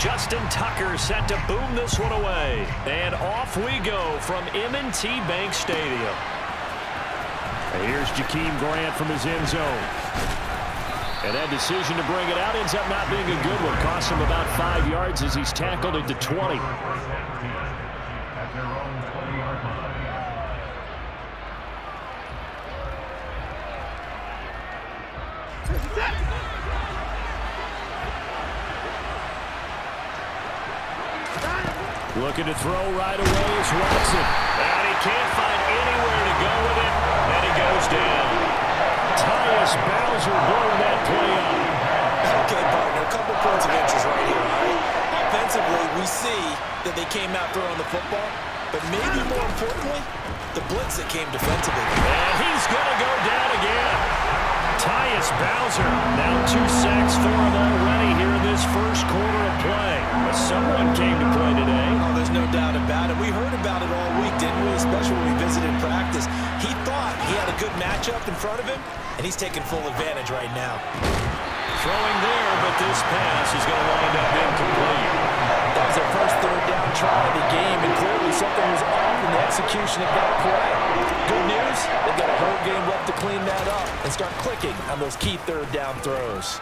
Justin Tucker set to boom this one away. And off we go from M&T Bank Stadium. And here's Jakeem Grant from his end zone. And that decision to bring it out ends up not being a good one. Cost him about 5 yards as he's tackled at the 20. Looking to throw right away is Watson. And he can't find anywhere to go with it. And he goes down. Tyus Bowser blowing that play up. Okay, partner, a couple points of interest right here, all right? Offensively, we see that they came out throwing the football, but maybe more importantly, the blitz that came defensively. And he's going to go down again. Tyus Bowser, now 2 sacks for him already here in this first quarter of play. But someone came to play today. Oh, there's no doubt about it. We heard about it all week, didn't we? Especially when we visited practice. He thought he had a good matchup in front of him, and he's taking full advantage right now. Throwing there, but this pass is going to wind up incomplete. That was their first third down try of the game, and clearly something was off in the execution of that play. Good news, they've got a whole game left to clean that up and start clicking on those key third down throws.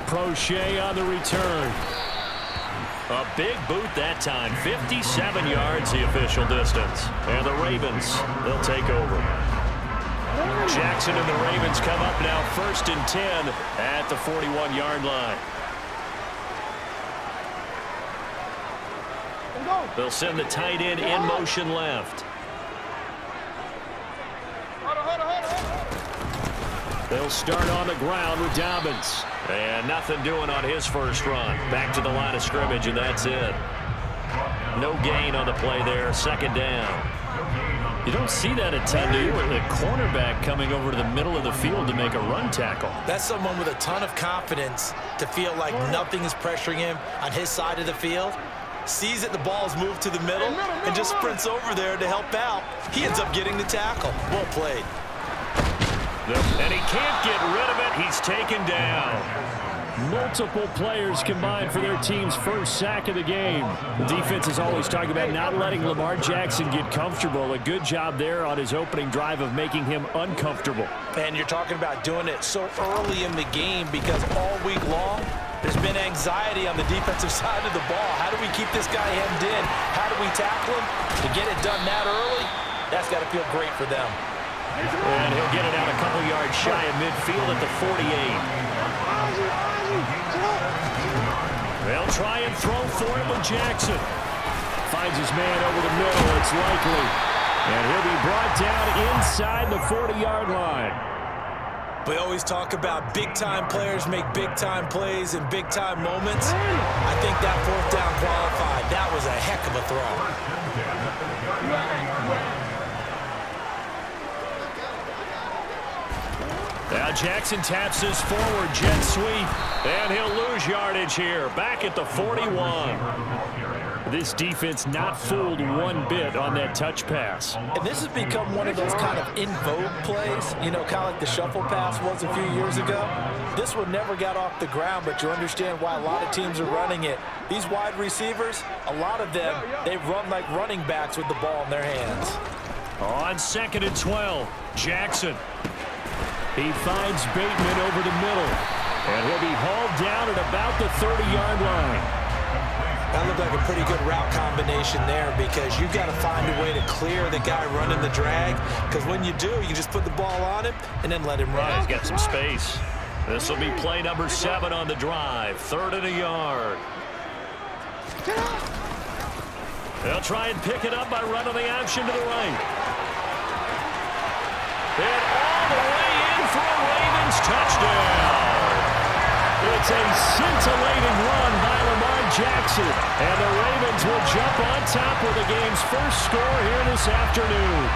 Prochet on the return. A big boot that time. 57 yards the official distance. And the Ravens, they'll take over. Jackson and the Ravens come up now 1st and 10 at the 41-yard line. They'll send the tight end in motion left. They'll start on the ground with Dobbins. And nothing doing on his first run. Back to the line of scrimmage, and that's it. No gain on the play there. 2nd down. You don't see that a ton, do you? With a cornerback coming over to the middle of the field to make a run tackle. That's someone with a ton of confidence to feel like nothing is pressuring him on his side of the field. Sees that the ball's moved to the middle and just sprints over there to help out. He ends up getting the tackle. Well played. And he can't get rid of it. He's taken down. Multiple players combined for their team's first sack of the game. The defense is always talking about not letting Lamar Jackson get comfortable. A good job there on his opening drive of making him uncomfortable. And you're talking about doing it so early in the game because all week long, there's been anxiety on the defensive side of the ball. How do we keep this guy hemmed in? How do we tackle him? To get it done that early, that's got to feel great for them. And he'll get it out a couple yards shy of midfield at the 48. They'll try and throw for him with Jackson. Finds his man over the middle. It's likely. And he'll be brought down inside the 40-yard line. We always talk about big-time players make big-time plays in big-time moments. I think that 4th down qualified. That was a heck of a throw. Now Jackson taps his forward jet sweep, and he'll lose yardage here. Back at the 41. This defense not fooled one bit on that touch pass. And this has become one of those kind of in vogue plays, you know, kind of like the shuffle pass was a few years ago. This one never got off the ground, but you understand why a lot of teams are running it. These wide receivers, a lot of them, they run like running backs with the ball in their hands. On 2nd and 12, Jackson. He finds Bateman over the middle, and he'll be hauled down at about the 30-yard line. That looked like a pretty good route combination there because you've got to find a way to clear the guy running the drag because when you do, you just put the ball on him and then let him run. He's got some space. This will be play number 7 on the drive. 3rd and a yard. They'll try and pick it up by running the option to the right. And all the way in for a Ravens touchdown. It's a scintillating run by Lamar Jackson. And the Ravens will jump on top with the game's first score here this afternoon.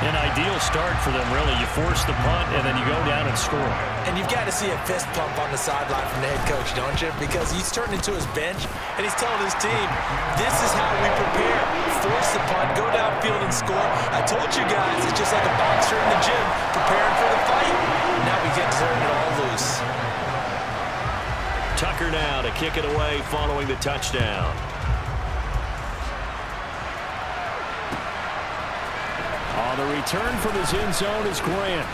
An ideal start for them, really. You force the punt, and then you go down and score. And you've got to see a fist pump on the sideline from the head coach, don't you? Because he's turned into his bench, and he's telling his team, this is how we prepare. Force the punt, go downfield and score. I told you guys, it's just like a boxer in the gym preparing for the fight. Now we get to kick it away following the touchdown. On the return from his end zone is Grant.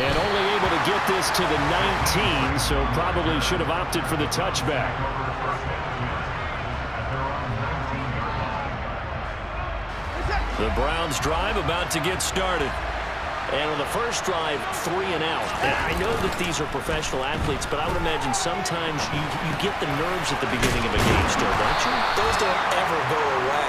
And only able to get this to the 19, so probably should have opted for the touchback. The Browns drive about to get started. And on the first drive, 3 and out. And I know that these are professional athletes, but I would imagine sometimes you get the nerves at the beginning of a game still, don't you? Those don't ever go away.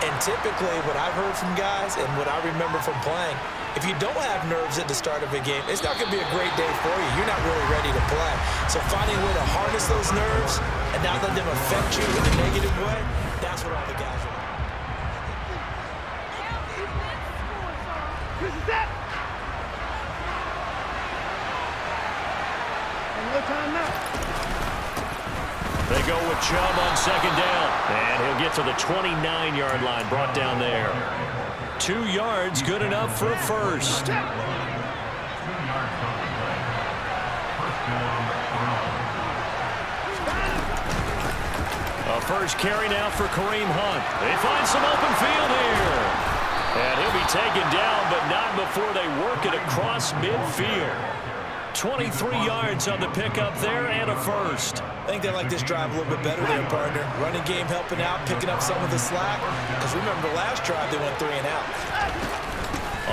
And typically what I've heard from guys and what I remember from playing, if you don't have nerves at the start of a game, it's not going to be a great day for you. You're not really ready to play. So finding a way to harness those nerves and not let them affect you in a negative way, that's what all the guys are. They go with Chubb on second down. And he'll get to the 29-yard line, brought down there. 2 yards, good enough for a first. A first carry now for Kareem Hunt. They find some open field here. And he'll be taken down, but not before they work it across midfield. 23 yards on the pickup there and a first. I think they like this drive a little bit better there, partner. Running game helping out, picking up some of the slack. Because remember, the last drive they went 3 and out.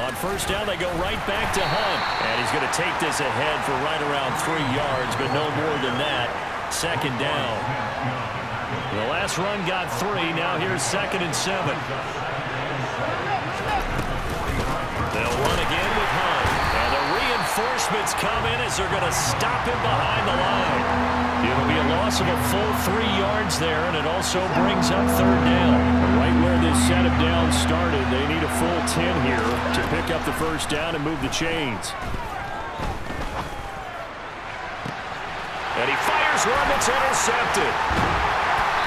On first down, they go right back to Hunt. And he's going to take this ahead for right around 3 yards, but no more than that. Second down. The last run got 3. Now here's 2nd and 7. They'll run again with Hunt. And the reinforcements come in as they're going to stop him behind the line. It'll be a loss of a full 3 yards there, and it also brings up 3rd down. Right where this set of downs started, they need a full 10 here to pick up the first down and move the chains. And he fires one that's intercepted.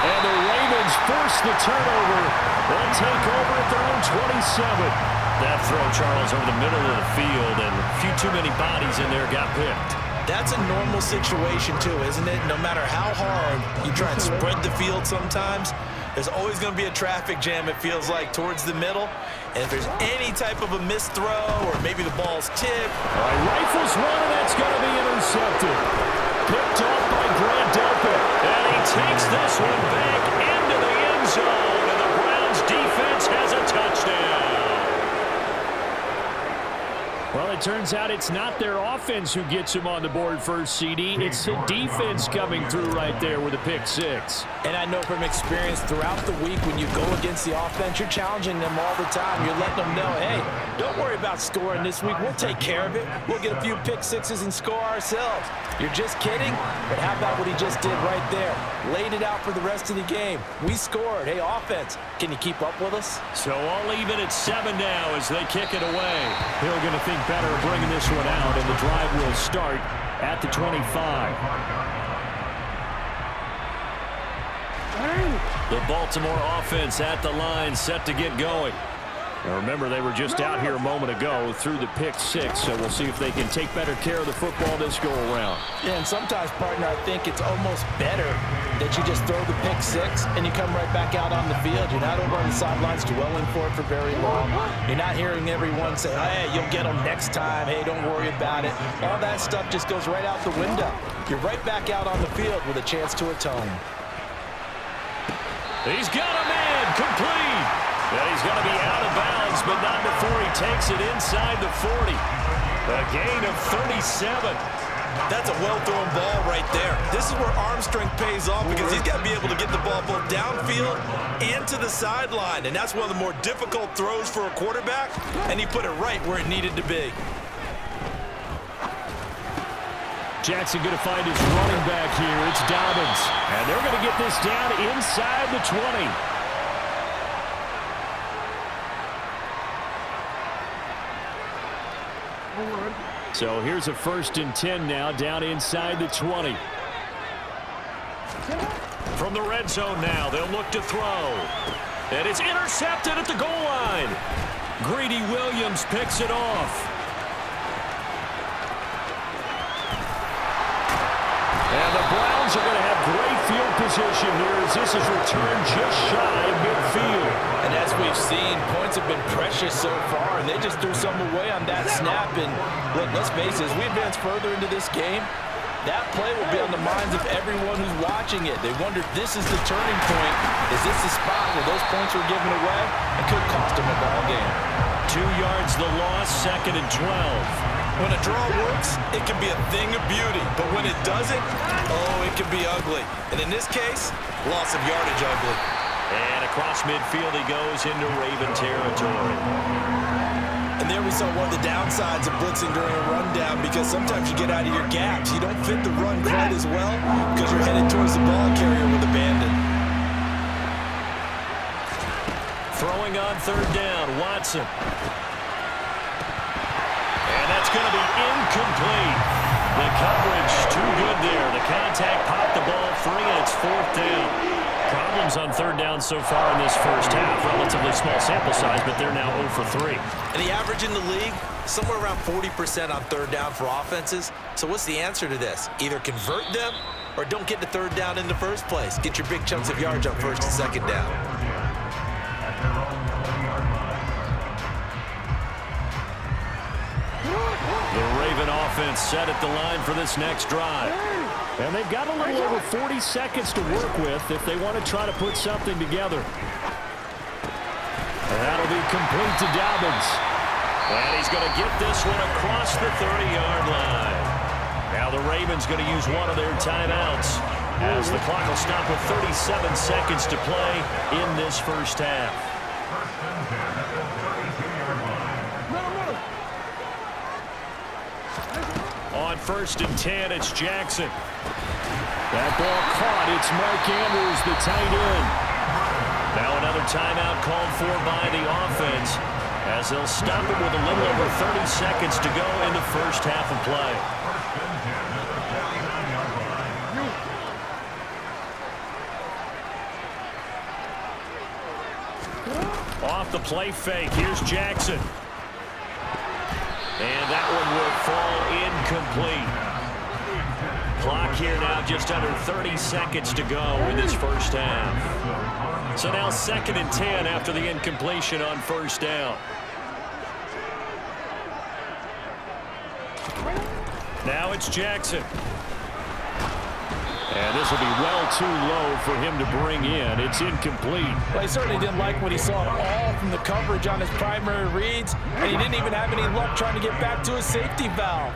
And the Ravens force the turnover. They'll take over at their own 27. That throw, Charles, over the middle of the field, and a few too many bodies in there got picked. That's a normal situation, too, isn't it? No matter how hard you try and spread the field sometimes, there's always going to be a traffic jam, it feels like, towards the middle. And if there's any type of a missed throw or maybe the ball's tipped. All right, rifles one, and that's going to be intercepted. Picked off by Grant Delpit. And he takes this one back into the end zone, and the Browns defense has a touchdown. Well, it turns out it's not their offense who gets him on the board first, CD. It's the defense coming through right there with a pick 6. And I know from experience throughout the week when you go against the offense, you're challenging them all the time. You're letting them know, hey, don't worry about scoring this week. We'll take care of it. We'll get a few pick 6s and score ourselves. You're just kidding? But how about what he just did right there? Laid it out for the rest of the game. We scored. Hey, offense, can you keep up with us? So all even at 7 now as they kick it away. Hill going to think better of bringing this one out, and the drive will start at the 25. The Baltimore offense at the line, set to get going. Now remember, they were just out here a moment ago through the pick 6, so we'll see if they can take better care of the football this go-around. Yeah, and sometimes, partner, I think it's almost better that you just throw the pick 6 and you come right back out on the field. You're not over on the sidelines dwelling for it for very long. You're not hearing everyone say, hey, you'll get them next time. Hey, don't worry about it. All that stuff just goes right out the window. You're right back out on the field with a chance to atone. He's got a man complete. And he's going to be out of bounds, but not before he takes it inside the 40. A gain of 37. That's a well-thrown ball right there. This is where arm strength pays off because he's got to be able to get the ball both downfield and to the sideline. And that's one of the more difficult throws for a quarterback, and he put it right where it needed to be. Jackson going to find his running back here. It's Dobbins. And they're going to get this down inside the 20. So here's a 1st and 10 now, down inside the 20. From the red zone now, they'll look to throw. And it's intercepted at the goal line. Greedy Williams picks it off. Ravens are going to have great field position here as this is returned just shy of midfield. And as we've seen, points have been precious so far, and they just threw some away on that snap. And look, let's face it, as we advance further into this game, that play will be on the minds of everyone who's watching it. They wonder, this is the turning point. Is this the spot where those points were given away? It could cost them a ball game. 2 yards the loss, 2nd and 12. When a draw works, it can be a thing of beauty. But when it doesn't, oh, it can be ugly. And in this case, loss of yardage ugly. And across midfield he goes into Raven territory. And there we saw one of the downsides of blitzing during a rundown, because sometimes you get out of your gaps. You don't fit the run quite as well because you're headed towards the ball carrier with abandon. Throwing on 3rd down, Watson. And that's going to be incomplete. The coverage too good there. The contact popped the ball free, and it's 4th down. Problems on 3rd down so far in this first half. Relatively small sample size, but they're now 0 for 3. And the average in the league, somewhere around 40% on 3rd down for offenses. So what's the answer to this? Either convert them or don't get to 3rd down in the first place. Get your big chunks of yards on 1st and 2nd down. The Raven offense set at the line for this next drive. And they've got a little over 40 seconds to work with if they want to try to put something together. And that'll be complete to Dobbins. And he's going to get this one across the 30-yard line. Now the Ravens going to use one of their timeouts as the clock will stop with 37 seconds to play in this first half. On 1st and 10, it's Jackson. That ball caught. It's Mark Andrews, the tight end. Now another timeout called for by the offense as they'll stop it with a little over 30 seconds to go in the first half of play. Off the play fake, here's Jackson. And that one will fall incomplete. Clock here now just under 30 seconds to go in this first half. So now 2nd and 10 after the incompletion on 1st down. Now it's Jackson. And this will be well too low for him to bring in. It's incomplete. Well, he certainly didn't like what he saw at all from the coverage on his primary reads, and he didn't even have any luck trying to get back to his safety valve.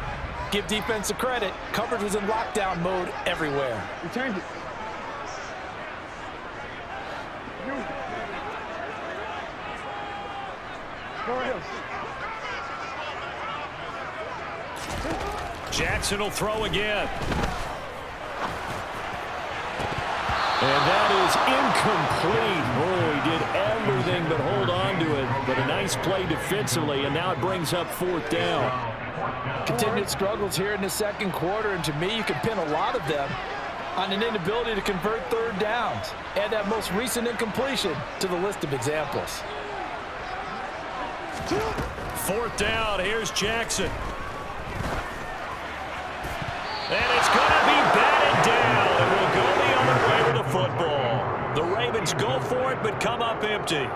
Give defense a credit. Coverage was in lockdown mode everywhere. Return it. Go ahead. Jackson will throw again. And that is incomplete. Oh, he did everything but hold on to it. But a nice play defensively, and now it brings up 4th down. Continued struggles here in the 2nd quarter, and to me, you can pin a lot of them on an inability to convert 3rd downs. Add that most recent incompletion to the list of examples. 4th down, here's Jackson. And it's going to be batted down. It will go the other way with the football. The Ravens go for it, but come up empty.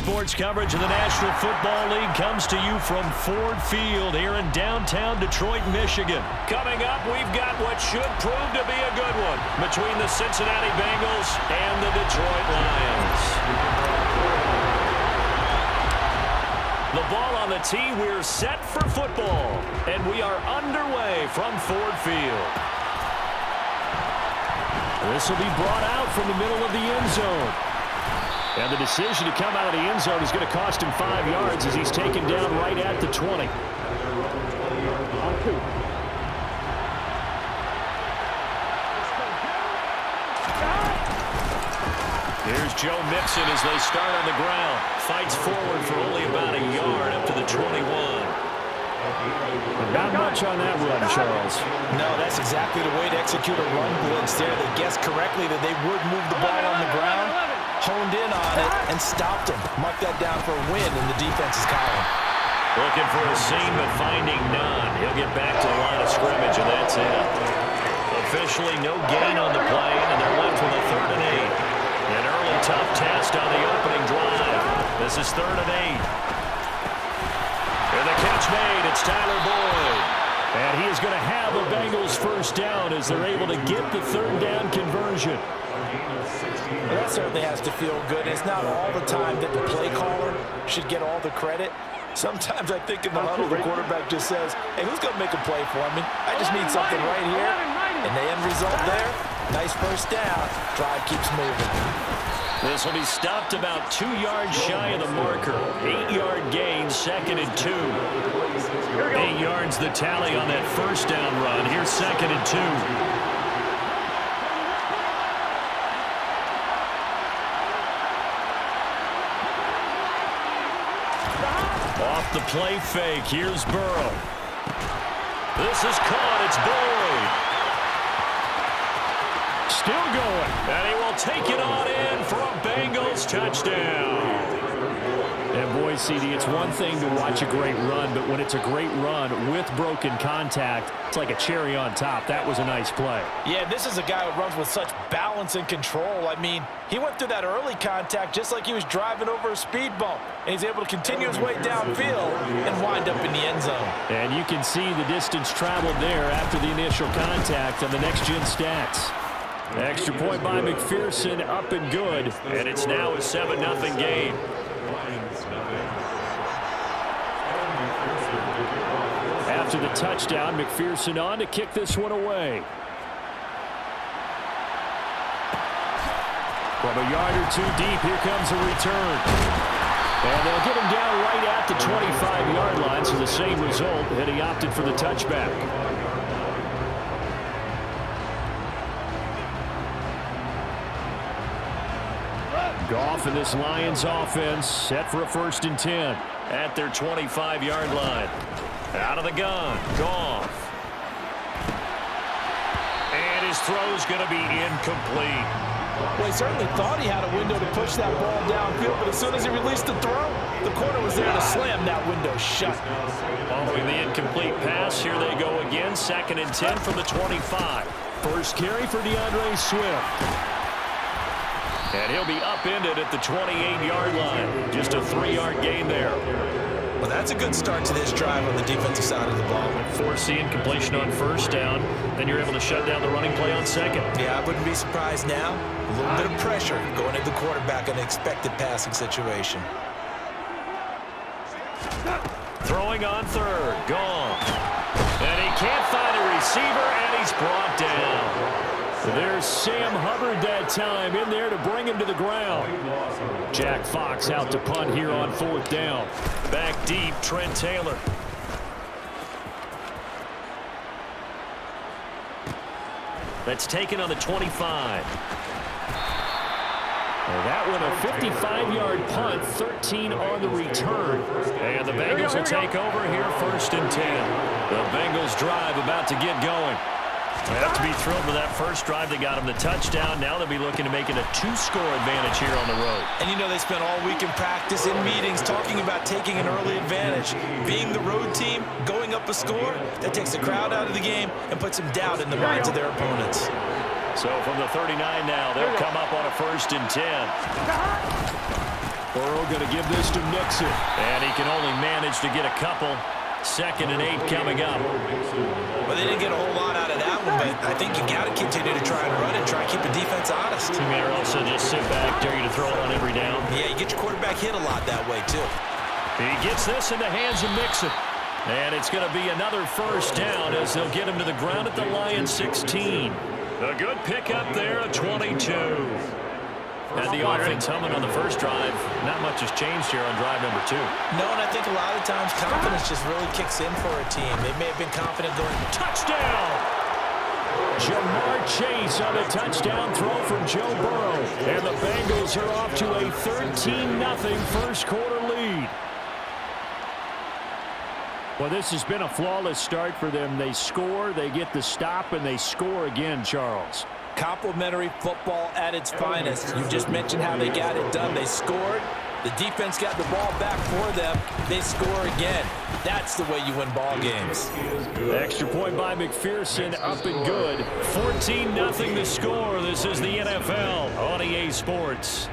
sports coverage of the National Football League comes to you from Ford Field here in downtown Detroit, Michigan. Coming up, we've got what should prove to be a good one between the Cincinnati Bengals and the Detroit Lions. The ball on the tee, we're set for football, and we are underway from Ford Field. This will be brought out from the middle of the end zone. And the decision to come out of the end zone is going to cost him 5 yards as he's taken down right at the 20. Here's Joe Mixon as they start on the ground. Fights forward for only about a yard up to the 21. Not much on that run, Charles. No, that's exactly the way to execute a run blitz there. They guessed correctly that they would move the ball on the ground, honed in on it, and stopped him. Mark that down for a win in the defense's column. Looking for a seam, but finding none. He'll get back to the line of scrimmage, and that's it. Officially no gain on the play, and they're left with a 3rd and 8. An early tough test on the opening drive. This is 3rd and 8. And the catch made. It's Tyler Boyd. And he is going to have a Bengals first down as they're able to get the 3rd down conversion. Well, that certainly has to feel good. It's not all the time that the play caller should get all the credit. Sometimes I think in the huddle, the quarterback just says, hey, who's going to make a play for me? I just need something right here. And the end result there, nice first down. Drive keeps moving. This will be stopped about 2 yards shy of the marker. 8-yard gain, 2nd and 2. 8 yards the tally on that first down run. Here's 2nd and 2. Off the play fake. Here's Burrow. This is caught. It's Boyd. Still going. And he will take it on in for a Bengals touchdown. And boy, CD, it's one thing to watch a great run, but when it's a great run with broken contact, it's like a cherry on top. That was a nice play. Yeah, this is a guy who runs with such balance and control. I mean, he went through that early contact just like he was driving over a speed bump. And he's able to continue his way downfield and wind up in the end zone. And you can see the distance traveled there after the initial contact on the next-gen stats. Extra point by McPherson, up and good. And it's now a 7-0 game. After the touchdown, McPherson on to kick this one away. From a yard or 2 deep, here comes a return. And they'll get him down right at the 25-yard line, so the same result, and he opted for the touchback. Goff and this Lions offense set for a 1st and 10 at their 25-yard line. Out of the gun, Goff. And his throw's going to be incomplete. Well, he certainly thought he had a window to push that ball downfield, but as soon as he released the throw, the corner was there to slam that window shut. Following the incomplete pass, here they go again. 2nd and 10 from the 25. First carry for DeAndre Swift. And he'll be upended at the 28-yard line. Just a 3-yard gain there. Well, that's a good start to this drive on the defensive side of the ball. Force the incompletion on 1st down. Then you're able to shut down the running play on 2nd. Yeah, I wouldn't be surprised now. A little bit of pressure going at the quarterback in an expected passing situation. Throwing on 3rd. Gone. And he can't find a receiver, and he's brought down. There's Sam Hubbard that time in there to bring him to the ground. Jack Fox out to punt here on 4th down. Back deep, Trent Taylor. That's taken on the 25. And that one a 55-yard punt, 13 on the return. And the Bengals will take over here 1st and 10. The Bengals drive about to get going. They have to be thrilled with that first drive. They got him the touchdown. Now they'll be looking to make it a 2-score advantage here on the road. And you know they spent all week in practice, in meetings, talking about taking an early advantage. Being the road team, going up a score, that takes the crowd out of the game and puts some doubt in the minds of their opponents. So from the 39 now, they'll come up on a 1st and 10. Burrow going to give this to Nixon. And he can only manage to get a couple. 2nd and 8 coming up. Well, they didn't get a whole lot out of that one, but I think you got to continue to try and run and try and keep the defense honest. You may also just sit back, dare you to throw it on every down. Yeah, you get your quarterback hit a lot that way, too. He gets this in the hands of Mixon. And it's going to be another first down as they'll get him to the ground at the Lions 16. A good pickup there at 22. Had the offense humming on the first drive. Not much has changed here on drive number 2. No, and I think a lot of times confidence just really kicks in for a team. They may have been confident going, touchdown! Jamar Chase on a touchdown throw from Joe Burrow. And the Bengals are off to a 13-0 first quarter lead. Well, this has been a flawless start for them. They score, they get the stop, and they score again, Charles. complimentary football at its finest. You just mentioned how they got it done. They scored. The defense got the ball back for them. They score again. That's the way you win ball games. Extra point by McPherson, up and good. 14-0 the score. This is the NFL on EA Sports.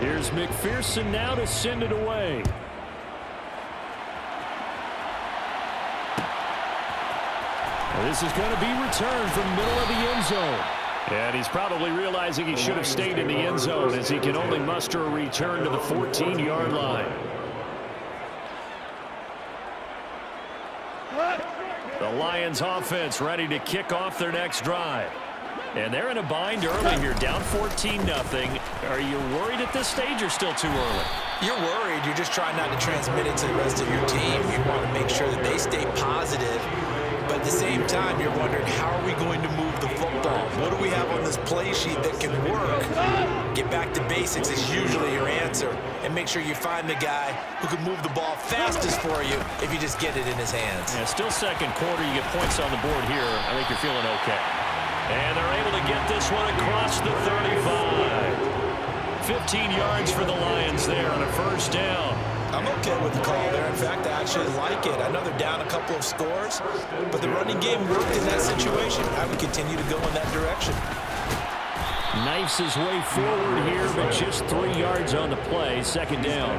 Here's McPherson now to send it away. This is going to be returned from the middle of the end zone. And he's probably realizing he should have stayed in the end zone as he can only muster a return to the 14-yard line. The Lions offense ready to kick off their next drive. And they're in a bind early here, down 14-0. Are you worried at this stage or still too early? You're worried. You're just trying not to transmit it to the rest of your team. You want to make sure that they stay positive. But at the same time, you're wondering, how are we going to move the football? What do we have on this play sheet that can work? Get back to basics is usually your answer. And make sure you find the guy who can move the ball fastest for you if you just get it in his hands. Yeah, still second quarter. You get points on the board here. I think you're feeling okay. And they're able to get this one across the 35. 15 yards for the Lions there on a first down. I'm okay with the call there. In fact, I actually like it. I know they're down a couple of scores, but the running game worked in that situation. I would continue to go in that direction. Knifes his way forward here, but just 3 yards on the play. Second down.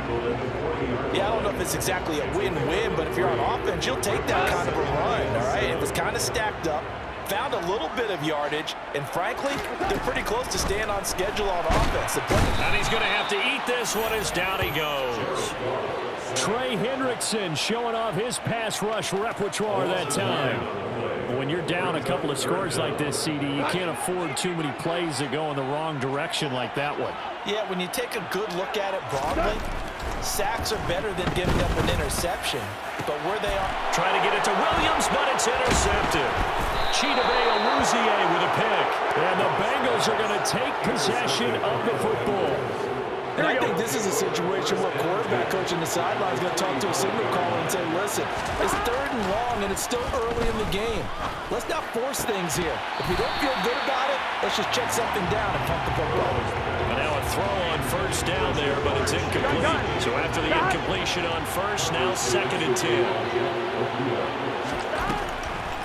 Yeah, I don't know if it's exactly a win-win, but if you're on offense, you'll take that kind of a run, all right? It was kind of stacked up. Found a little bit of yardage, and frankly, they're pretty close to staying on schedule on offense. And he's going to have to eat this one as down he goes. Trey Hendrickson showing off his pass rush repertoire that time. When you're down a couple of scores like this, CD, you can't afford too many plays that go in the wrong direction like that one. Yeah, when you take a good look at it broadly, sacks are better than giving up an interception. But where they are... Trying to get it to Williams, but it's intercepted. Chidobe Awuzie with a pick. And the Bengals are going to take possession of the football. And I think this is a situation where quarterback coach in the sideline is going to talk to a signal caller and say, listen, it's 3rd and long, and it's still early in the game. Let's not force things here. If we don't feel good about it, let's just check something down and punt the football. And now a throw on first down there, but it's incomplete. So after the incompletion on first, now 2nd and 10.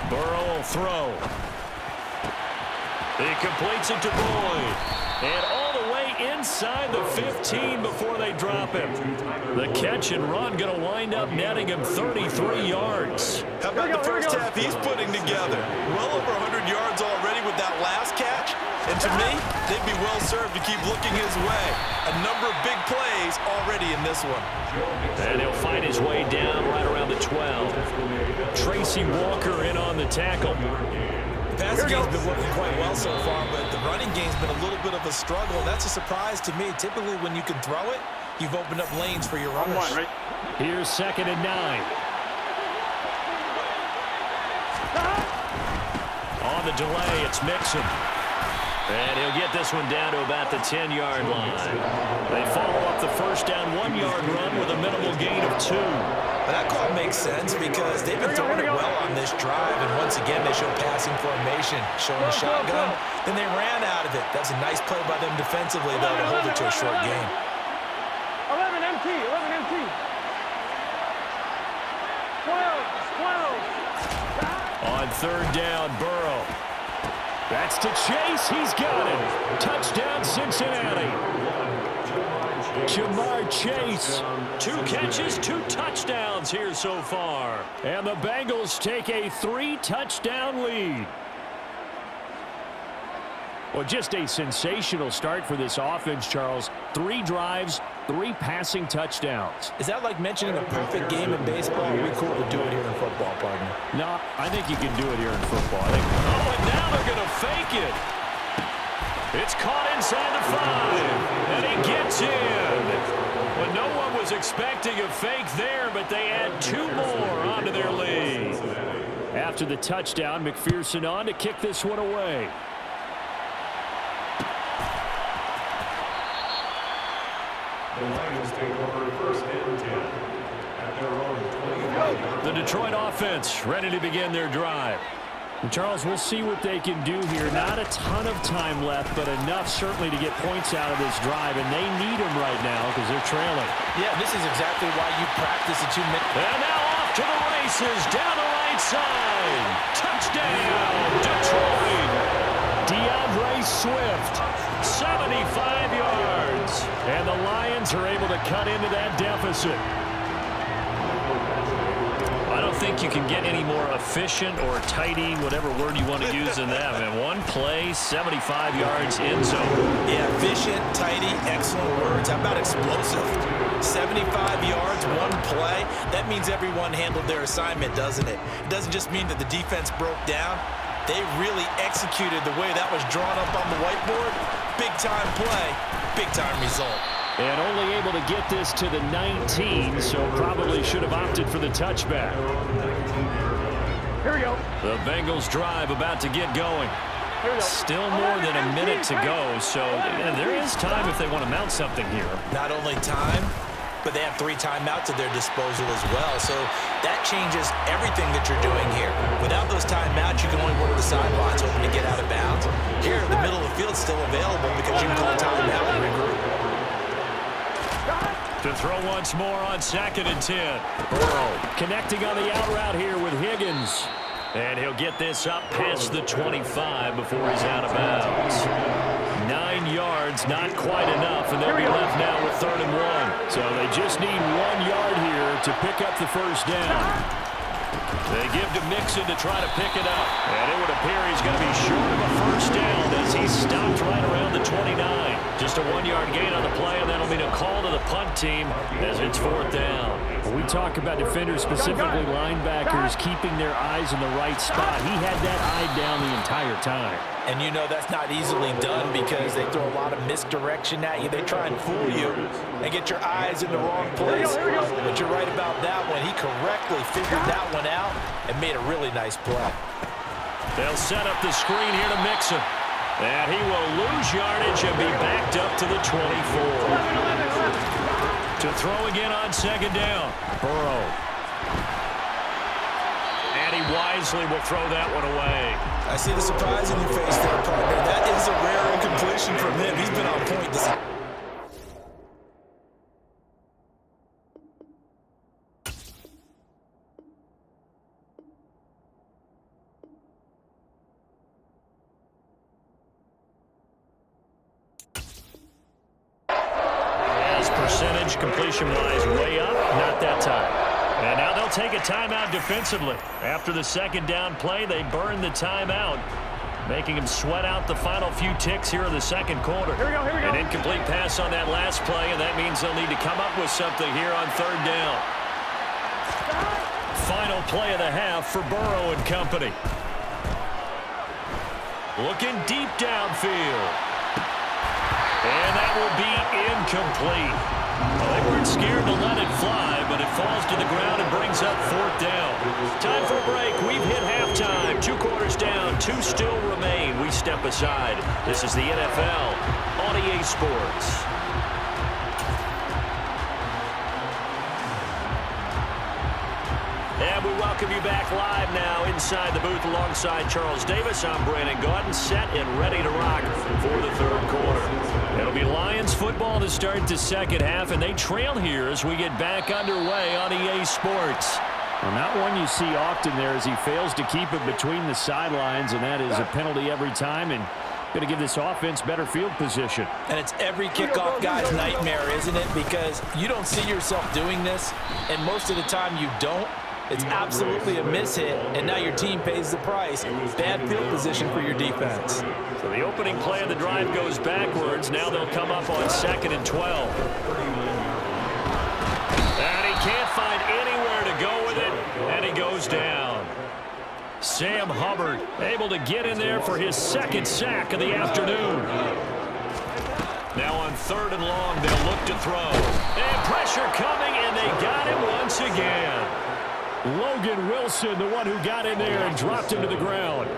Burrow will throw. He completes it to Boyd. And all the way inside the 15 before they drop him. The catch and run going to wind up netting him 33 yards. How about the first half he's putting together? Well over 100 yards already with that last catch. And to me, they'd be well served to keep looking his way. A number of big plays already in this one. And he'll find his way down right around the 12. Tracy Walker in on the tackle. The passing game's been working quite well so far, but the running game's been a little bit of a struggle. That's a surprise to me. Typically, when you can throw it, you've opened up lanes for your runners. Here's 2nd and 9. On the delay, it's Mixon. And he'll get this one down to about the 10-yard line. They follow up the first down 1-yard run with a minimal gain of 2. But that call makes sense because they've been throwing it well on this drive, and once again they show passing formation, showing the shotgun. Then they ran out of it. That's a nice play by them defensively, though, to hold it to a short game. 11 MT. On third down, Burrow. That's to Chase. He's got it. Touchdown, Cincinnati. Jamar Chase. 2 catches, 2 touchdowns here so far. And the Bengals take a 3-touchdown lead. Well, just a sensational start for this offense, Charles. 3 drives, 3 passing touchdowns. Is that like mentioning a perfect game in baseball? Or are we cool to do it here in football, partner? No, I think you can do it here in football. Oh, and now they're going to fake it. It's caught inside the 5, and he gets in. Well, no one was expecting a fake there, but they add 2 more onto their lead. After the touchdown, McPherson on to kick this one away. The Lions take over first and 10 at their own 20. The Detroit offense ready to begin their drive. And Charles, we'll see what they can do here. Not a ton of time left, but enough certainly to get points out of this drive, and they need them right now because they're trailing. Yeah, this is exactly why you practice a 2-minute. And now off to the races, down the right side. Touchdown, Detroit. DeAndre Swift, 75 yards. And the Lions are able to cut into that deficit. I don't think you can get any more efficient or tidy, whatever word you want to use in that. Man, 1 play, 75 yards in zone. Yeah, efficient, tidy, excellent words. How about explosive? 75 yards, 1 play. That means everyone handled their assignment, doesn't it? It doesn't just mean that the defense broke down. They really executed the way that was drawn up on the whiteboard. Big-time play, big-time result. And only able to get this to the 19, so probably should have opted for the touchback. Here we go. The Bengals drive about to get going. Still more than a minute to go, so there is time if they want to mount something here. Not only time, but they have 3 timeouts at their disposal as well, so that changes everything that you're doing here. Without those timeouts, you can only work the sidelines, hoping to get out of bounds. Here, the middle of the field's still available because you can call timeout and regroup. To throw once more on 2nd and 10. Burrow connecting on the out route here with Higgins. And he'll get this up past the 25 before he's out of bounds. 9 yards, not quite enough, and they'll be left now with 3rd and 1. So they just need 1 yard here to pick up the first down. They give to Mixon to try to pick it up. And it would appear he's going to be short of a first down as he stopped right around the 29. Just a 1-yard gain on the play, and that'll mean a call to the punt team as it's 4th down. When we talk about defenders, specifically linebackers, keeping their eyes in the right spot. He had that eye down the entire time. And you know that's not easily done because they throw a lot of misdirection at you. They try and fool you and get your eyes in the wrong place. But you're right about that one. He correctly figured that one out and made a really nice play. They'll set up the screen here to Mixon. And he will lose yardage and be backed up to the 24. To throw again on 2nd down. Burrow. And he wisely will throw that one away. I see the surprise in your face there, partner. That is a rare incompletion from him. He's been on point this. As percentage completion-wise way up, not that time. And now they'll take a timeout defensively. After the 2nd down play, they burn the timeout, making them sweat out the final few ticks here in the 2nd quarter. Here we go. An incomplete pass on that last play, and that means they'll need to come up with something here on 3rd down. Final play of the half for Burrow and company. Looking deep downfield. And that will be incomplete. Well, they weren't scared to let it fly, but it falls to the ground and brings up 4th down. Time for a break. We've hit halftime. 2 quarters down. 2 still remain. We step aside. This is the NFL on EA Sports. And we welcome you back live now inside the booth alongside Charles Davis. I'm Brandon Gaudin, set and ready to rock for the 3rd quarter. It'll be Lions football to start the 2nd half, and they trail here as we get back underway on EA Sports. Well, not one you see often there as he fails to keep it between the sidelines, and that is a penalty every time, and going to give this offense better field position. And it's every kickoff guy's nightmare, isn't it? Because you don't see yourself doing this, and most of the time you don't. It's absolutely a mishit, and now your team pays the price. Bad field position for your defense. So the opening play of the drive goes backwards. Now they'll come up on 2nd and 12. And he can't find anywhere to go with it, and he goes down. Sam Hubbard able to get in there for his 2nd sack of the afternoon. Now on 3rd and long, they'll look to throw. And pressure coming, and they got him once again. Logan Wilson, the one who got in there and dropped him to the ground.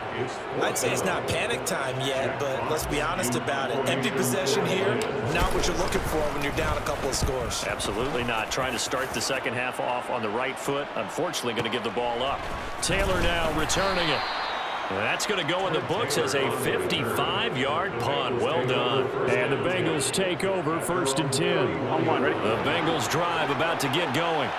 I'd say it's not panic time yet, but let's be honest about it. Empty possession here, not what you're looking for when you're down a couple of scores. Absolutely not. Trying to start the second half off on the right foot. Unfortunately, going to give the ball up. Taylor now returning it. That's going to go in the books as a 55-yard punt. Well done. And the Bengals take over 1st and 10. The Bengals drive about to get going.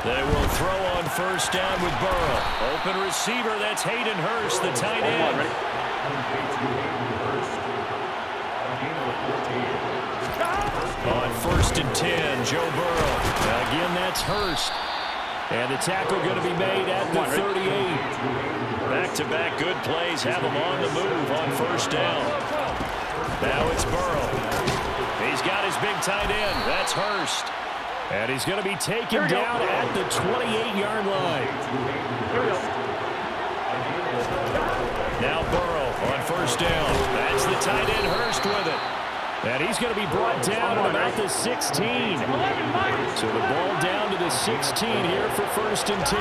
They will throw on 1st down with Burrow. Open receiver, that's Hayden Hurst, the tight end. On 1st and 10, Joe Burrow. Again, that's Hurst. And the tackle going to be made at the 38. Back-to-back good plays have him on the move on 1st down. Now it's Burrow. He's got his big tight end. That's Hurst. And he's going to be taken down at the 28-yard line. Now Burrow on 1st down. That's the tight end Hurst with it. And he's going to be brought down at about the 16. So the ball down to the 16 here for 1st and 10.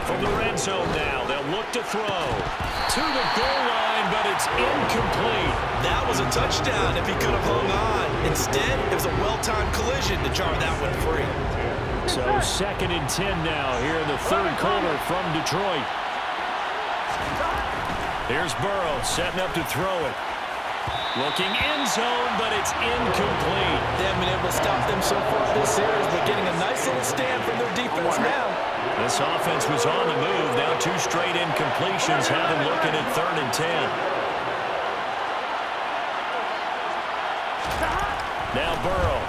From the red zone now, they'll look to throw. To the goal line, but it's incomplete. That was a touchdown if he could have hung on. Instead, it was a well-timed collision to jar that one free. So 2nd and 10 now here in the 3rd quarter from Detroit. Here's Burrow setting up to throw it. Looking end zone, but it's incomplete. They haven't been able to stop them so far this series, but getting a nice little stand from their defense now. This offense was on the move. Now 2 straight incompletions have them looking at 3rd and 10. Now Burrow.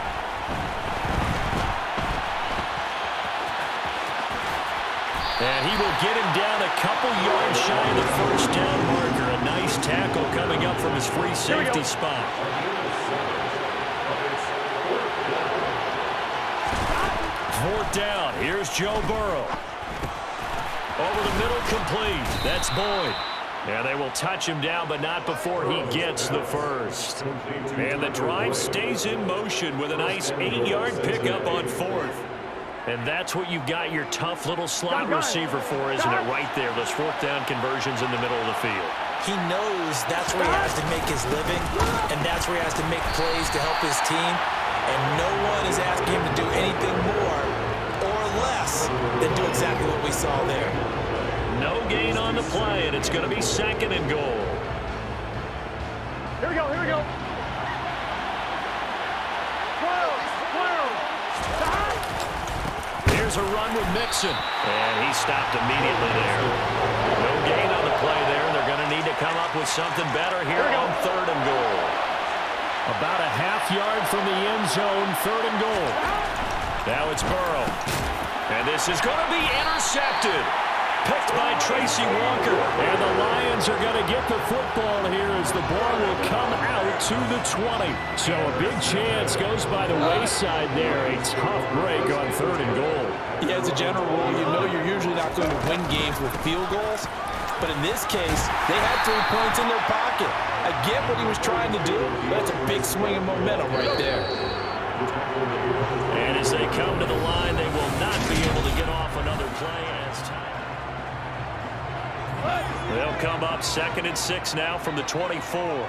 And he will get him down a couple yards shy of the 1st down marker. A nice tackle coming up from his free safety spot. 4th down. Here's Joe Burrow. Over the middle, complete. That's Boyd. And they will touch him down, but not before he gets the 1st. And the drive stays in motion with a nice 8-yard pickup on 4th. And that's what you've got your tough little slot receiver for, isn't it? Right there, those 4th down conversions in the middle of the field. He knows that's where he has to make his living, and that's where he has to make plays to help his team. And no one is asking him to do anything more or less than do exactly what we saw there. No gain on the play, and it's going to be 2nd and goal. Here we go, here we go. 12. Here's a run with Mixon, and he stopped immediately there. No gain on the play there. They're going to need to come up with something better here on 3rd and goal. About a half yard from the end zone, 3rd and goal. Now it's Burrow, and this is going to be intercepted. Picked by Tracy Walker, and the Lions are going to get the football here as the ball will come out to the 20. So a big chance goes by the wayside there. A tough break on 3rd and goal. Yeah, as a general rule, you know you're usually not going to win games with field goals. But in this case, they had 3 points in their pocket. I get what he was trying to do, but it's a big swing of momentum right there. And as they come to the line, they will not be able to get off another play as time. They'll come up 2nd and 6 now from the 24.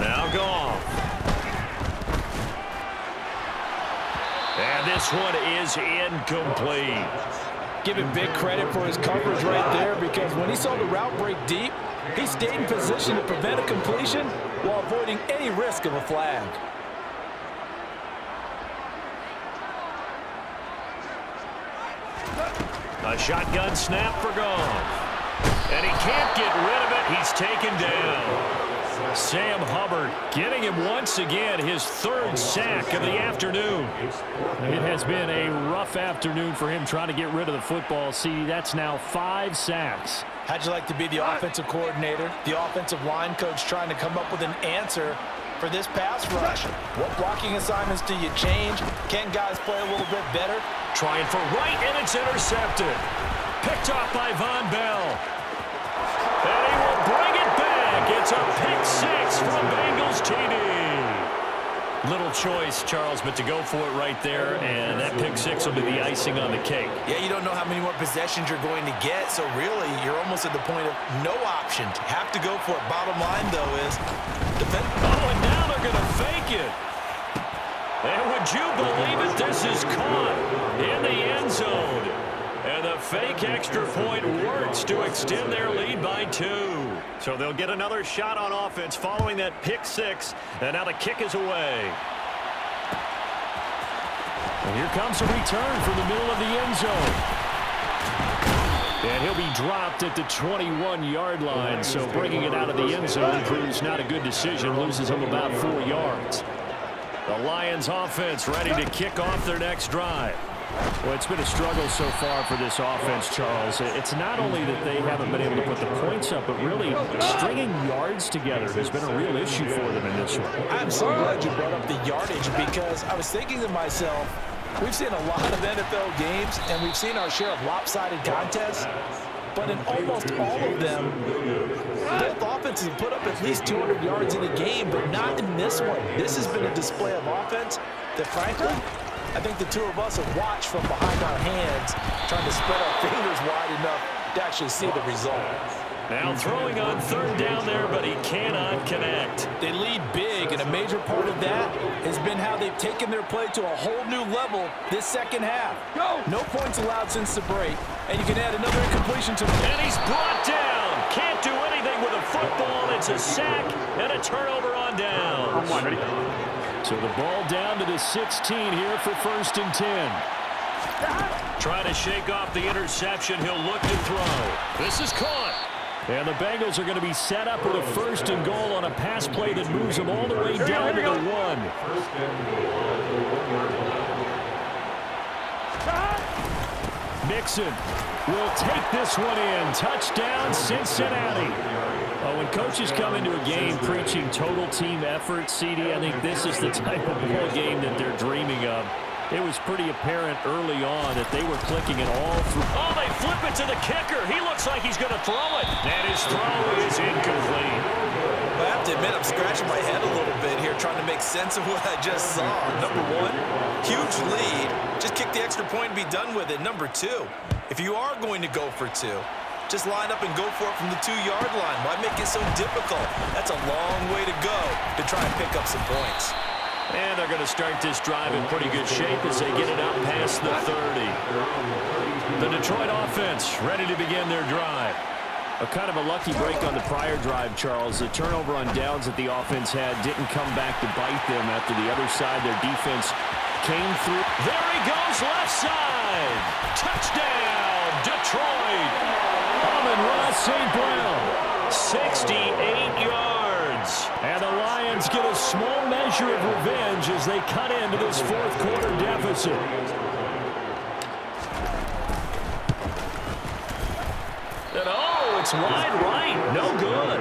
Now Goff. And this one is incomplete. Give him big credit for his coverage right there, because when he saw the route break deep, He stayed in position to prevent a completion while avoiding any risk of a flag. A shotgun snap for Goff. And he can't get rid of it. He's taken down. Sam Hubbard getting him once again his third sack of the afternoon. It has been a rough afternoon for him trying to get rid of the football. See, that's now 5 sacks. How'd you like to be the offensive coordinator, the offensive line coach trying to come up with an answer for this pass rush? What blocking assignments do you change? Can guys play a little bit better? Trying for right, and it's intercepted. Picked off by Von Bell. And he will bring it back. It's a pick six from Bengals TD. Little choice, Charles, but to go for it right there, and that pick six will be the icing on the cake. Yeah, you don't know how many more possessions you're going to get, so really you're almost at the point of no option. Have to go for it. Bottom line, though, is defend. Oh, and now they're going to fake it. And would you believe it? This is caught in the end zone. And the fake extra point works to extend their lead by 2. So they'll get another shot on offense following that pick six. And now the kick is away. And here comes a return from the middle of the end zone. And he'll be dropped at the 21-yard line. So bringing it out of the end zone proves not a good decision. Loses him about 4 yards. The Lions offense ready to kick off their next drive. Well, it's been a struggle so far for this offense, Charles. It's not only that they haven't been able to put the points up, but really stringing yards together has been a real issue for them in this one. I'm so glad you brought up the yardage because I was thinking to myself, we've seen a lot of NFL games, and we've seen our share of lopsided contests. But in almost all of them, both offenses have put up at least 200 yards in a game, but not in this one. This has been a display of offense that, frankly, I think the two of us have watched from behind our hands, trying to spread our fingers wide enough to actually see the result. Now throwing on third down there, but he cannot connect. They lead big, and a major part of that has been how they've taken their play to a whole new level this second half. No points allowed since the break, and you can add another incompletion to the... And he's brought down. Can't do anything with a football. It's a sack and a turnover on downs. So the ball down to the 16 here for 1st and 10. Trying to shake off the interception. He'll look to throw. This is caught. And the Bengals are going to be set up with a 1st and goal on a pass play that moves them all the way down to the 1. Mixon will take this one in. Touchdown, Cincinnati. When coaches come into a game preaching total team effort, CD, I think this is the type of ball game that they're dreaming of. It was pretty apparent early on that they were clicking it all through. Oh, they flip it to the kicker. He looks like he's going to throw it. And his throw is incomplete. I have to admit, I'm scratching my head a little bit here trying to make sense of what I just saw. Number one, huge lead. Just kick the extra point and be done with it. Number two, if you are going to go for 2, just line up and go for it from the 2-yard line. Why make it so difficult? That's a long way to go to try and pick up some points. And they're going to start this drive in pretty good shape as they get it out past the 30. The Detroit offense ready to begin their drive. A kind of a lucky break on the prior drive, Charles. The turnover on downs that the offense had didn't come back to bite them after the other side. Their defense came through. There he goes, left side. Touchdown, Detroit. Amon-Ra St. Brown. 68 yards. And the Lions get a small measure of revenge as they cut into this 4th quarter deficit. And oh, it's wide right. No good.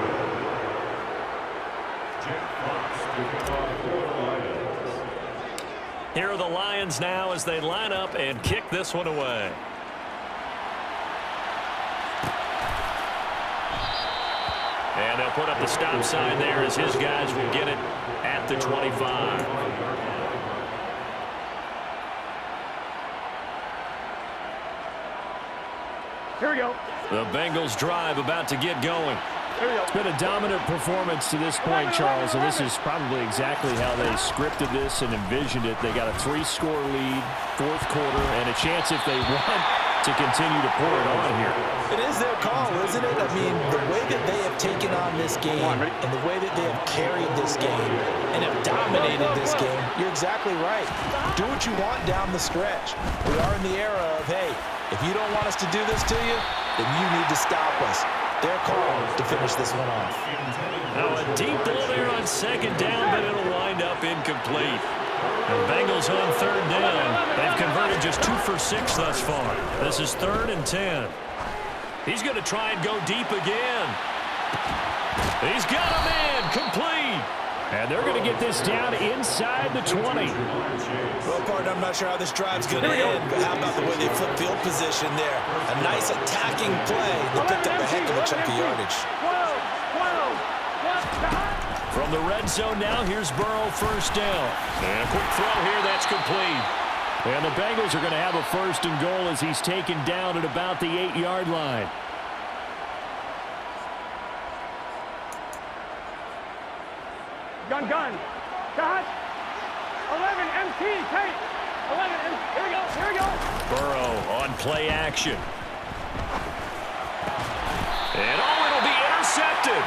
Here are the Lions now as they line up and kick this one away. And they'll put up the stop sign there as his guys will get it at the 25. Here we go. The Bengals drive about to get going. It's been a dominant performance to this point, Charles, and this is probably exactly how they scripted this and envisioned it. They got a 3-score lead, 4th quarter, and a chance if they want to continue to pour it on here. It is their call, isn't it? I mean, the way that they have taken on this game and the way that they have carried this game and have dominated this game, you're exactly right. Do what you want down the stretch. We are in the era of, hey, if you don't want us to do this to you, then you need to stop us. Their call to finish this one off. Now a deep ball there on second down, but it'll wind up incomplete. The Bengals on third down. They've converted just 2 for 6 thus far. This is 3rd and 10. He's going to try and go deep again. He's got a man complete. And they're going to get this down inside the 20. Well, partner, I'm not sure how this drive's going to end, but how about the way they flip field position there? A nice attacking play. They picked up a heck of a chunk of yardage. From the red zone now, here's Burrow, first down. And a quick throw here, that's complete. And the Bengals are going to have a 1st and goal as he's taken down at about the 8-yard line. Gun. Dot. 11 MT. Take. 11 MT. Here we go. Burrow on play action. And it'll be intercepted.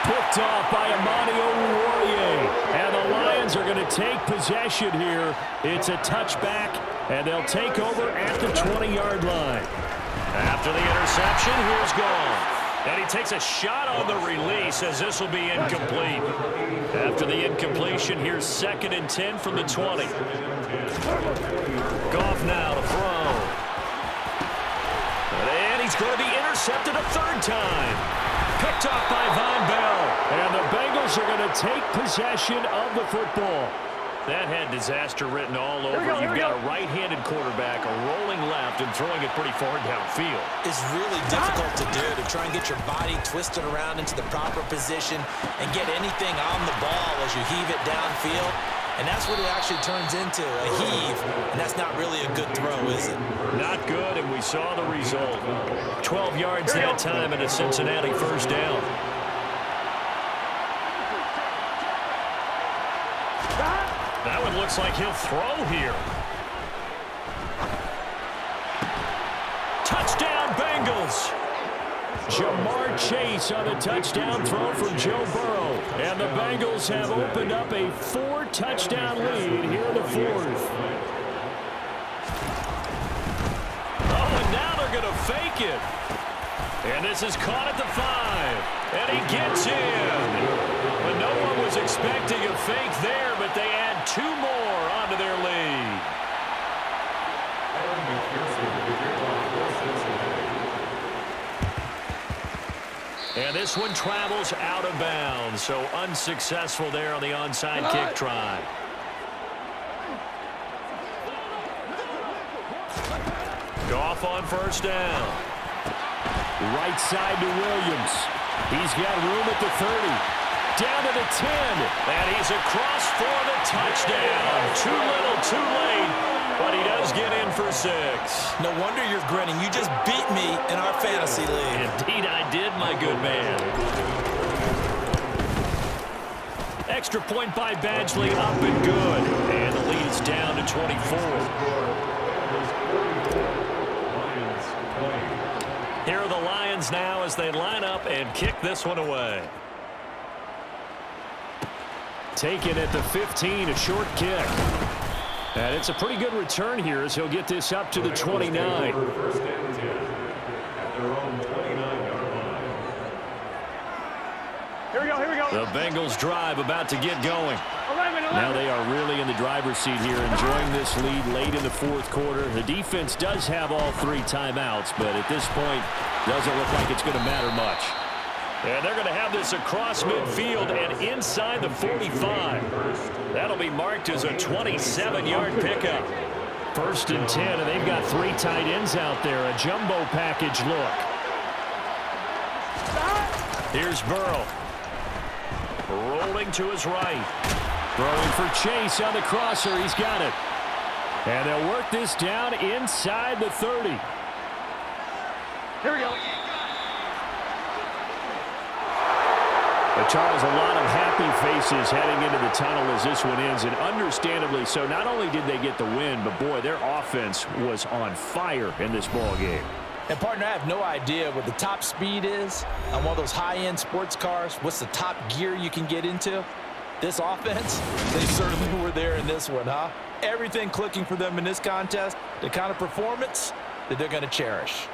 Picked off by Amani Oruwariye. And the Lions are going to take possession here. It's a touchback, and they'll take over at the 20-yard line. After the interception, here's gone. And he takes a shot on the release as this will be incomplete. After the incompletion, here's 2nd and 10 from the 20. Goff now to throw. And he's going to be intercepted a 3rd time. Picked off by Von Bell. And the Bengals are going to take possession of the football. That had disaster written all over. You've got a right-handed quarterback, a rolling left, and throwing it pretty far downfield. It's really difficult to do, to try and get your body twisted around into the proper position and get anything on the ball as you heave it downfield. And that's what it actually turns into, a heave. And that's not really a good throw, is it? Not good, and we saw the result. 12 yards that time and a Cincinnati first down. That one looks like he'll throw here. Touchdown, Bengals. Jamar Chase on the touchdown throw from Joe Burrow. And the Bengals have opened up a 4-touchdown lead here in the 4th. Oh, and now they're going to fake it. And this is caught at the 5. And he gets in. But no one was expecting a fake there, but they add 2 more onto their lead. And this one travels out of bounds, so unsuccessful there on the onside kick try. Goff on first down. Right side to Williams. He's got room at the 30. Down to the 10. And he's across for the touchdown. Too little, too late, but he does get in for 6. No wonder you're grinning. You just beat me in our fantasy league. Indeed I did, my good man. Extra point by Badgley, up and good. And the lead is down to 24. Here are the Lions now as they line up and kick this one away. Taken at the 15, a short kick. And it's a pretty good return here as he'll get this up to the 29. Here we go. The Bengals drive about to get going. 11. Now they are really in the driver's seat here, enjoying this lead late in the 4th quarter. The defense does have all 3 timeouts, but at this point, doesn't look like it's going to matter much. And they're going to have this across midfield and inside the 45. That'll be marked as a 27-yard pickup. 1st and 10, and they've got 3 tight ends out there. A jumbo package look. Here's Burrow. Rolling to his right. Throwing for Chase on the crosser. He's got it. And they'll work this down inside the 30. Here we go. Charles, a lot of happy faces heading into the tunnel as this one ends, and understandably so. Not only did they get the win, but, boy, their offense was on fire in this ball game. And, partner, I have no idea what the top speed is on one of those high-end sports cars. What's the top gear you can get into? This offense, they certainly were there in this one, huh? Everything clicking for them in this contest, the kind of performance that they're going to cherish.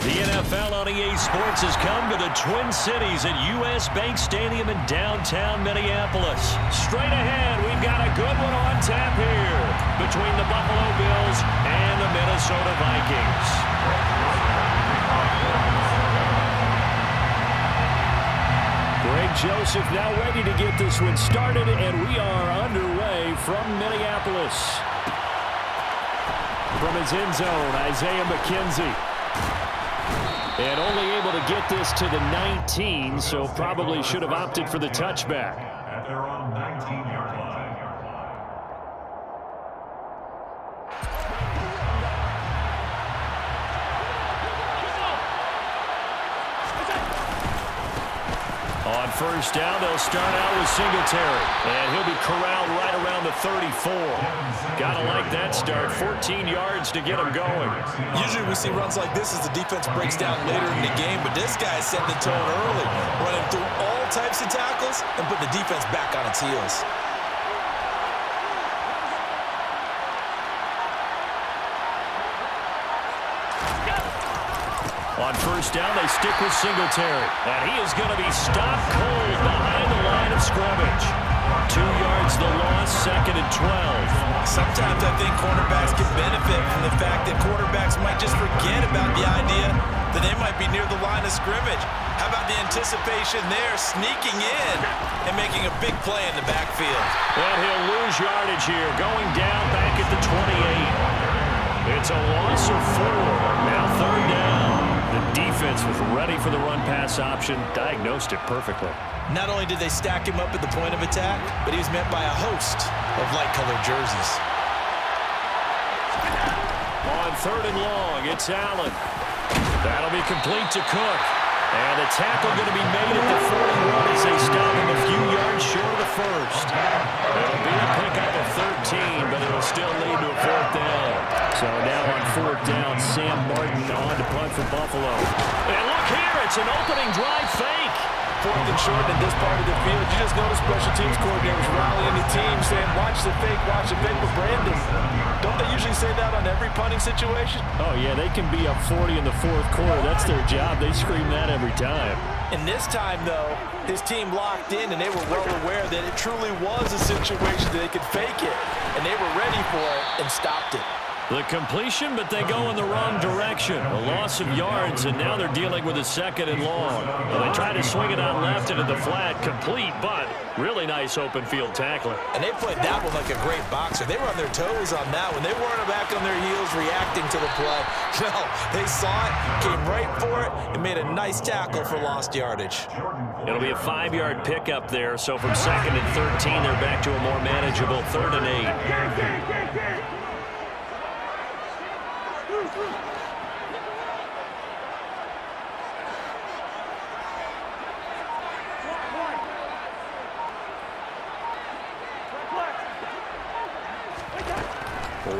The NFL on EA Sports has come to the Twin Cities at U.S. Bank Stadium in downtown Minneapolis. Straight ahead, we've got a good one on tap here between the Buffalo Bills and the Minnesota Vikings. Greg Joseph now ready to get this one started, and we are underway from Minneapolis. From his end zone, Isaiah McKenzie. And only able to get this to the 19, so probably should have opted for the touchback. At their own 19-yard line. On first down, they'll start out with Singletary. And he'll be corralled right around the 34. Gotta like that start. 14 yards to get him going. Usually we see runs like this as the defense breaks down later in the game, but this guy set the tone early, running through all types of tackles and put the defense back on its heels. On first down, they stick with Singletary. And he is going to be stopped cold behind the line of scrimmage. 2 yards the loss, 2nd and 12. Sometimes I think cornerbacks can benefit from the fact that quarterbacks might just forget about the idea that they might be near the line of scrimmage. How about the anticipation there, sneaking in and making a big play in the backfield? And he'll lose yardage here, going down back at the 28. It's a loss of 4. Now 3rd down. The defense was ready for the run-pass option, diagnosed it perfectly. Not only did they stack him up at the point of attack, but he was met by a host of light-colored jerseys. On 3rd and long, it's Allen. That'll be complete to Cook. And the tackle going to be made at the 41 as they stop him a few yards short of the first. It'll be a pickup of 13, but it'll still lead to a 4th down. So now on 4th down, Sam Martin on to punt for Buffalo. And look here, it's an opening drive fake. 4th and short in this part of the field. You just notice special teams coordinators rallying the team, saying, watch the fake, watch the fake. But Brandon, don't they usually say that on every punting situation? Oh, yeah, they can be up 40 in the 4th quarter. That's their job. They scream that every time. And this time, though, his team locked in, and they were well aware that it truly was a situation that they could fake it. And they were ready for it and stopped it. The completion, but they go in the wrong direction. A loss of yards, and now they're dealing with a 2nd and long. Well, they try to swing it out left into the flat, complete, but really nice open field tackling. And they played that one like a great boxer. They were on their toes on that one. They weren't back on their heels reacting to the play. No, they saw it, came right for it, and made a nice tackle for lost yardage. It'll be a 5-yard pickup there, so from 2nd and 13, they're back to a more manageable 3rd and 8.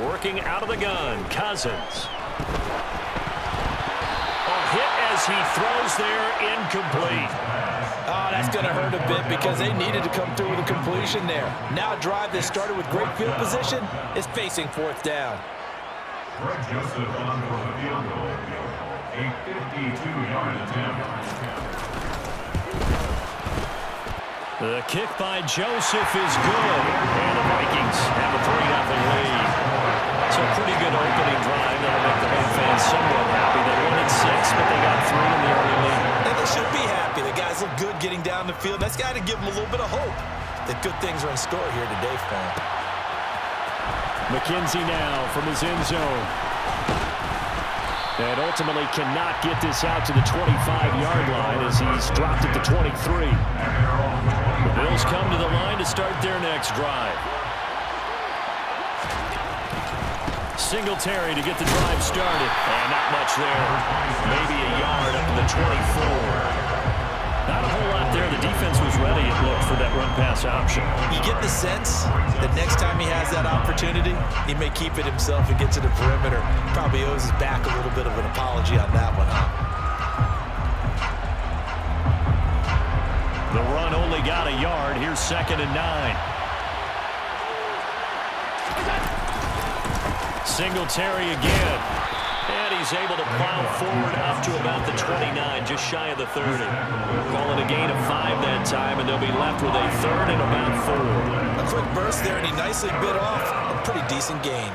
Working out of the gun, Cousins. A hit as he throws there, incomplete. Oh, that's going to hurt a bit because they needed to come through with a completion there. Now a drive that started with great field position is facing 4th down. Greg Joseph on for the field goal. A 52-yard attempt. The kick by Joseph is good, and the Vikings have a 3-0 lead. It's a pretty good opening drive. That'll make the home fans somewhat happy. They won at 6, but they got 3 in the early lead. And they should be happy. The guys look good getting down the field. That's got to give them a little bit of hope that good things are in store here today for them. McKenzie now from his end zone. And ultimately cannot get this out to the 25-yard line as he's dropped at the 23. The Bills come to the line to start their next drive. Singletary to get the drive started. And not much there. Maybe a yard up to the 24. Not a whole lot there. The defense was ready, it looked, for that run-pass option. You get the sense that next time he has that opportunity, he may keep it himself and get to the perimeter. Probably owes his back a little bit of an apology on that one, huh? The run only got a yard. Here's 2nd and 9. Singletary again. And he's able to plow forward up to about the 29, just shy of the 30. Call it a gain of 5 that time, and they'll be left with a 3rd and about 4. A quick burst there, and he nicely bit off a pretty decent gain.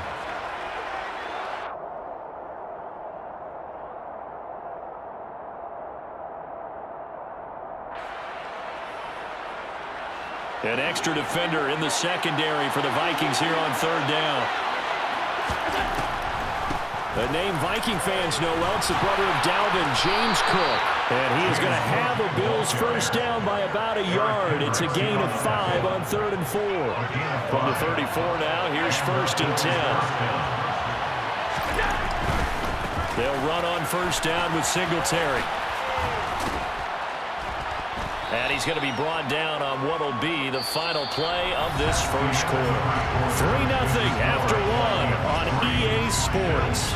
An extra defender in the secondary for the Vikings here on 3rd down. The name Viking fans know well. It's the brother of Dalvin, James Cook. And he is going to have a Bills first down by about a yard. It's a gain of 5 on 3rd and 4. From the 34 now, here's 1st and 10. They'll run on 1st down with Singletary. And he's going to be brought down on what will be the final play of this first quarter. 3-0 after 1 on EA Sports.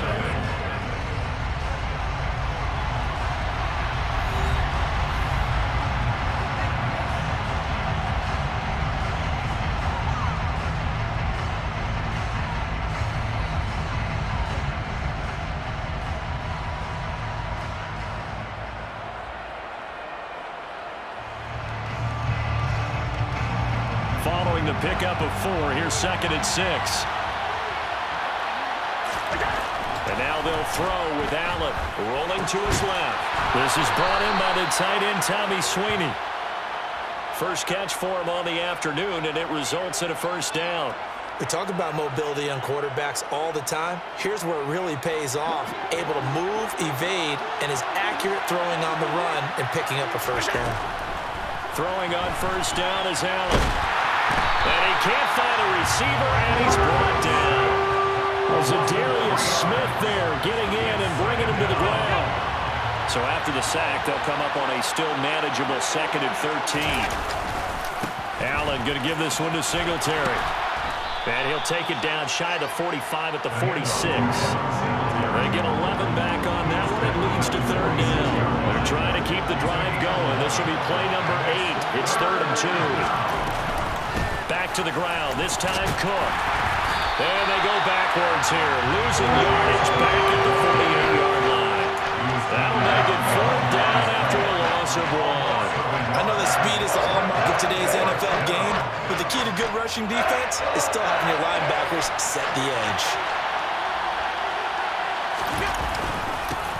Following the pickup of 4, here's 2nd and 6. And now they'll throw with Allen rolling to his left. This is brought in by the tight end, Tommy Sweeney. First catch for him on the afternoon, and it results in a first down. We talk about mobility on quarterbacks all the time. Here's where it really pays off. Able to move, evade, and is accurate throwing on the run and picking up a first down. Throwing on first down is Allen. And he can't find a receiver, and he's brought down. Was it Darius Smith there getting in and bringing him to the ground? So after the sack, they'll come up on a still manageable 2nd and 13. Allen going to give this one to Singletary. And he'll take it down shy of the 45 at the 46. They get 11 back on that one. It leads to 3rd down. They're trying to keep the drive going. This will be play number 8. It's 3rd and 2. Back to the ground. This time Cook. And they go backwards here. Losing yardage back at the 48-yard line. That'll make it 4th down after a loss of 1. I know the speed is the hallmark of today's NFL game, but the key to good rushing defense is still having your linebackers set the edge.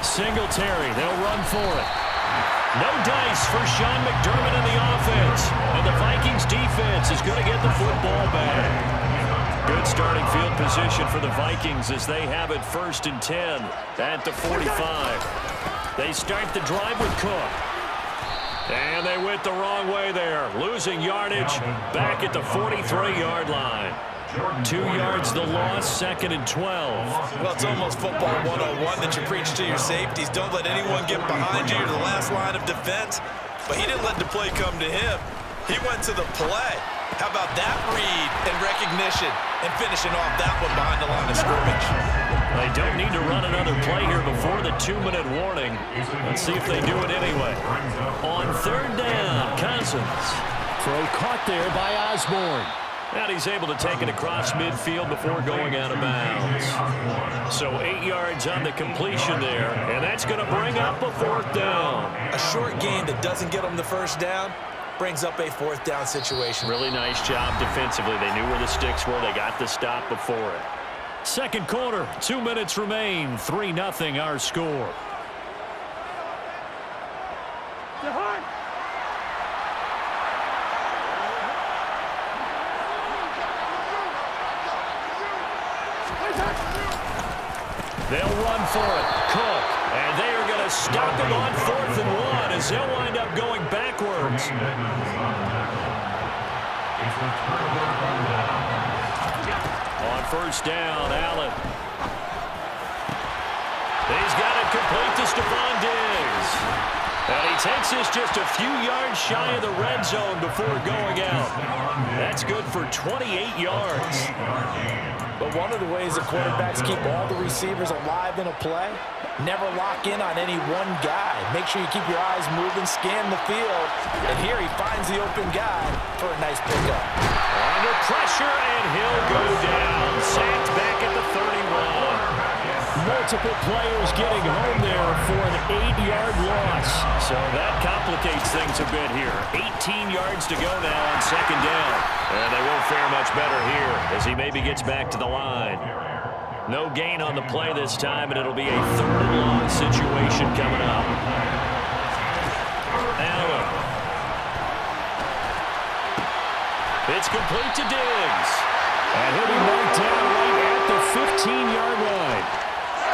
Singletary, they'll run for it. No dice for Sean McDermott in the offense. And the Vikings defense is going to get the football back. Good starting field position for the Vikings as they have it 1st and 10 at the 45. They start the drive with Cook. And they went the wrong way there. Losing yardage back at the 43-yard line. 2 yards the loss, 2nd and 12. Well, it's almost football 101 that you preach to your safeties. Don't let anyone get behind you. You're the last line of defense. But he didn't let the play come to him. He went to the play. How about that read and recognition and finishing off that one behind the line of scrimmage? They don't need to run another play here before the 2-minute warning. Let's see if they do it anyway. On 3rd down, Cousins. Throw caught there by Osborne. And he's able to take it across midfield before going out of bounds. So 8 yards on the completion there, and that's going to bring up a 4th down. A short game that doesn't get them the 1st down brings up a 4th down situation. Really nice job defensively. They knew where the sticks were. They got the stop before it. 2nd quarter, 2 minutes remain. 3-0 our score. They'll run for it. Cook. And they are going to stop him on 4th and 1 as they'll wind up going backwards. On 1st down, Allen. He's got it complete to Stephon Diggs. And he takes this just a few yards shy of the red zone before going out. That's good for 28 yards. But one of the ways that quarterbacks keep all the receivers alive in a play, never lock in on any one guy. Make sure you keep your eyes moving, scan the field. And here he finds the open guy for a nice pickup. Under pressure, and he'll go down. Sacked back at the 31. Multiple players getting home there for an 8-yard loss. So that complicates things a bit here. 18 yards to go now on 2nd down. And they won't fare much better here as he maybe gets back to the line. No gain on the play this time, and it'll be a 3rd and long situation coming up. Allen. It's complete to Diggs. And he'll be marked down right at the 15-yard line.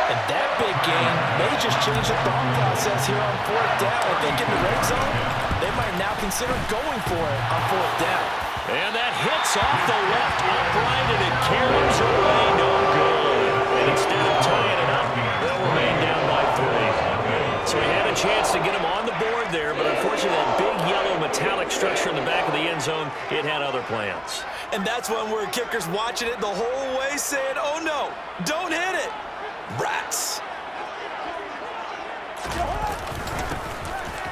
And that big gain may just change the thought process here on 4th down. I think in the red zone, they might now consider going for it on 4th down. And that hits off the left upright, and it carries away no good. And instead of tying it up, they'll remain down by 3. So he had a chance to get him on the board there, but unfortunately that big yellow metallic structure in the back of the end zone, it had other plans. And that's when we're kickers watching it the whole way saying, oh no, don't hit it. Rats.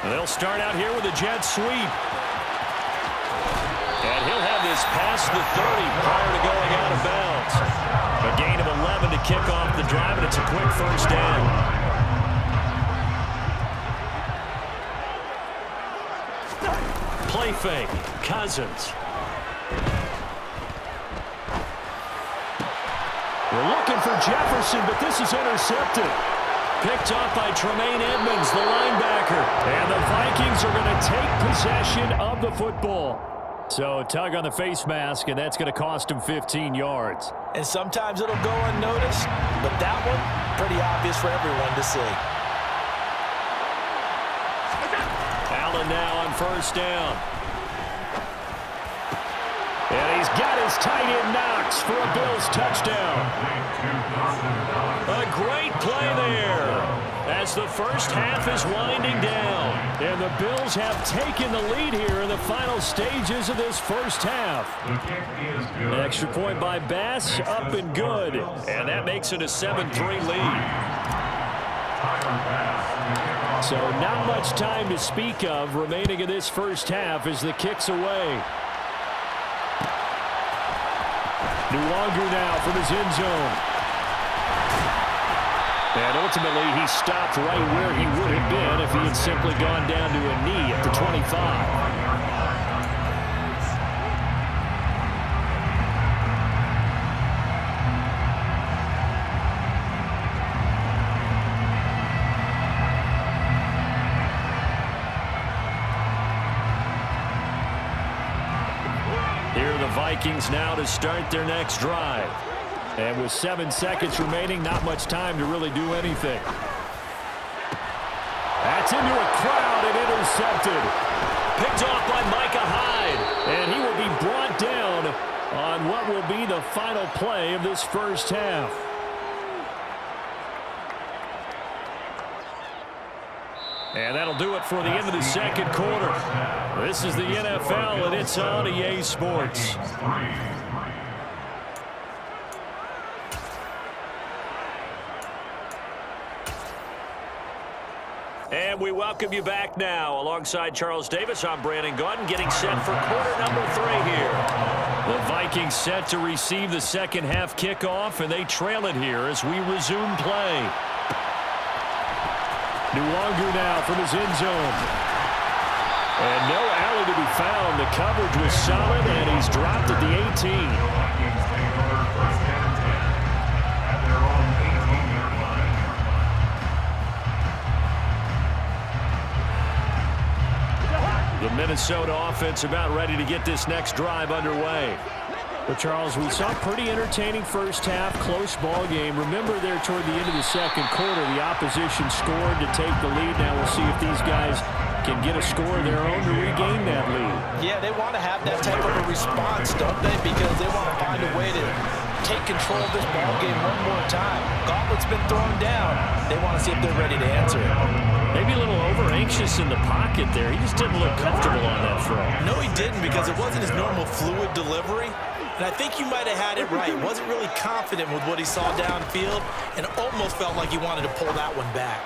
They'll start out here with a jet sweep. And he'll have this past the 30 prior to going out of bounds. A gain of 11 to kick off the drive, and it's a quick 1st down. Play fake. Cousins. We're looking for Jefferson, but this is intercepted. Picked off by Tremaine Edmonds, the linebacker. And the Vikings are going to take possession of the football. So tug on the face mask, and that's going to cost him 15 yards. And sometimes it'll go unnoticed, but that one, pretty obvious for everyone to see. Allen now on 1st down. And he's got his tight end Knox for a Bills touchdown. A great play there as the 1st half is winding down. And the Bills have taken the lead here in the final stages of this 1st half. An extra point by Bass, up and good. And that makes it a 7-3 lead. So not much time to speak of remaining in this 1st half as the kick's away. Nuwanger now from his end zone. And ultimately, he stopped right where he would have been if he had simply gone down to a knee at the 25. Vikings now to start their next drive. And with 7 seconds remaining, not much time to really do anything. That's into a crowd and intercepted. Picked off by Micah Hyde. And he will be brought down on what will be the final play of this first half. And that'll do it for the end of the second quarter. This is the NFL, and it's on EA Sports. And we welcome you back now. Alongside Charles Davis, I'm Brandon Gaudin, getting set for quarter number 3 here. The Vikings set to receive the second half kickoff, and they trail it here as we resume play. Luongo now from his end zone. And no alley to be found. The coverage was solid, and he's dropped at the 18. The Minnesota offense about ready to get this next drive underway. But, Charles, we saw a pretty entertaining first half, close ball game. Remember there toward the end of the second quarter, the opposition scored to take the lead. Now we'll see if these guys can get a score of their own to regain that lead. Yeah, they want to have that type of a response, don't they? Because they want to find a way to take control of this ball game one more time. Gauntlet's been thrown down. They want to see if they're ready to answer it. Maybe a little over-anxious in the pocket there. He just didn't look comfortable on that throw. No, he didn't, because it wasn't his normal fluid delivery. And I think you might have had it right. Wasn't really confident with what he saw downfield and almost felt like he wanted to pull that one back.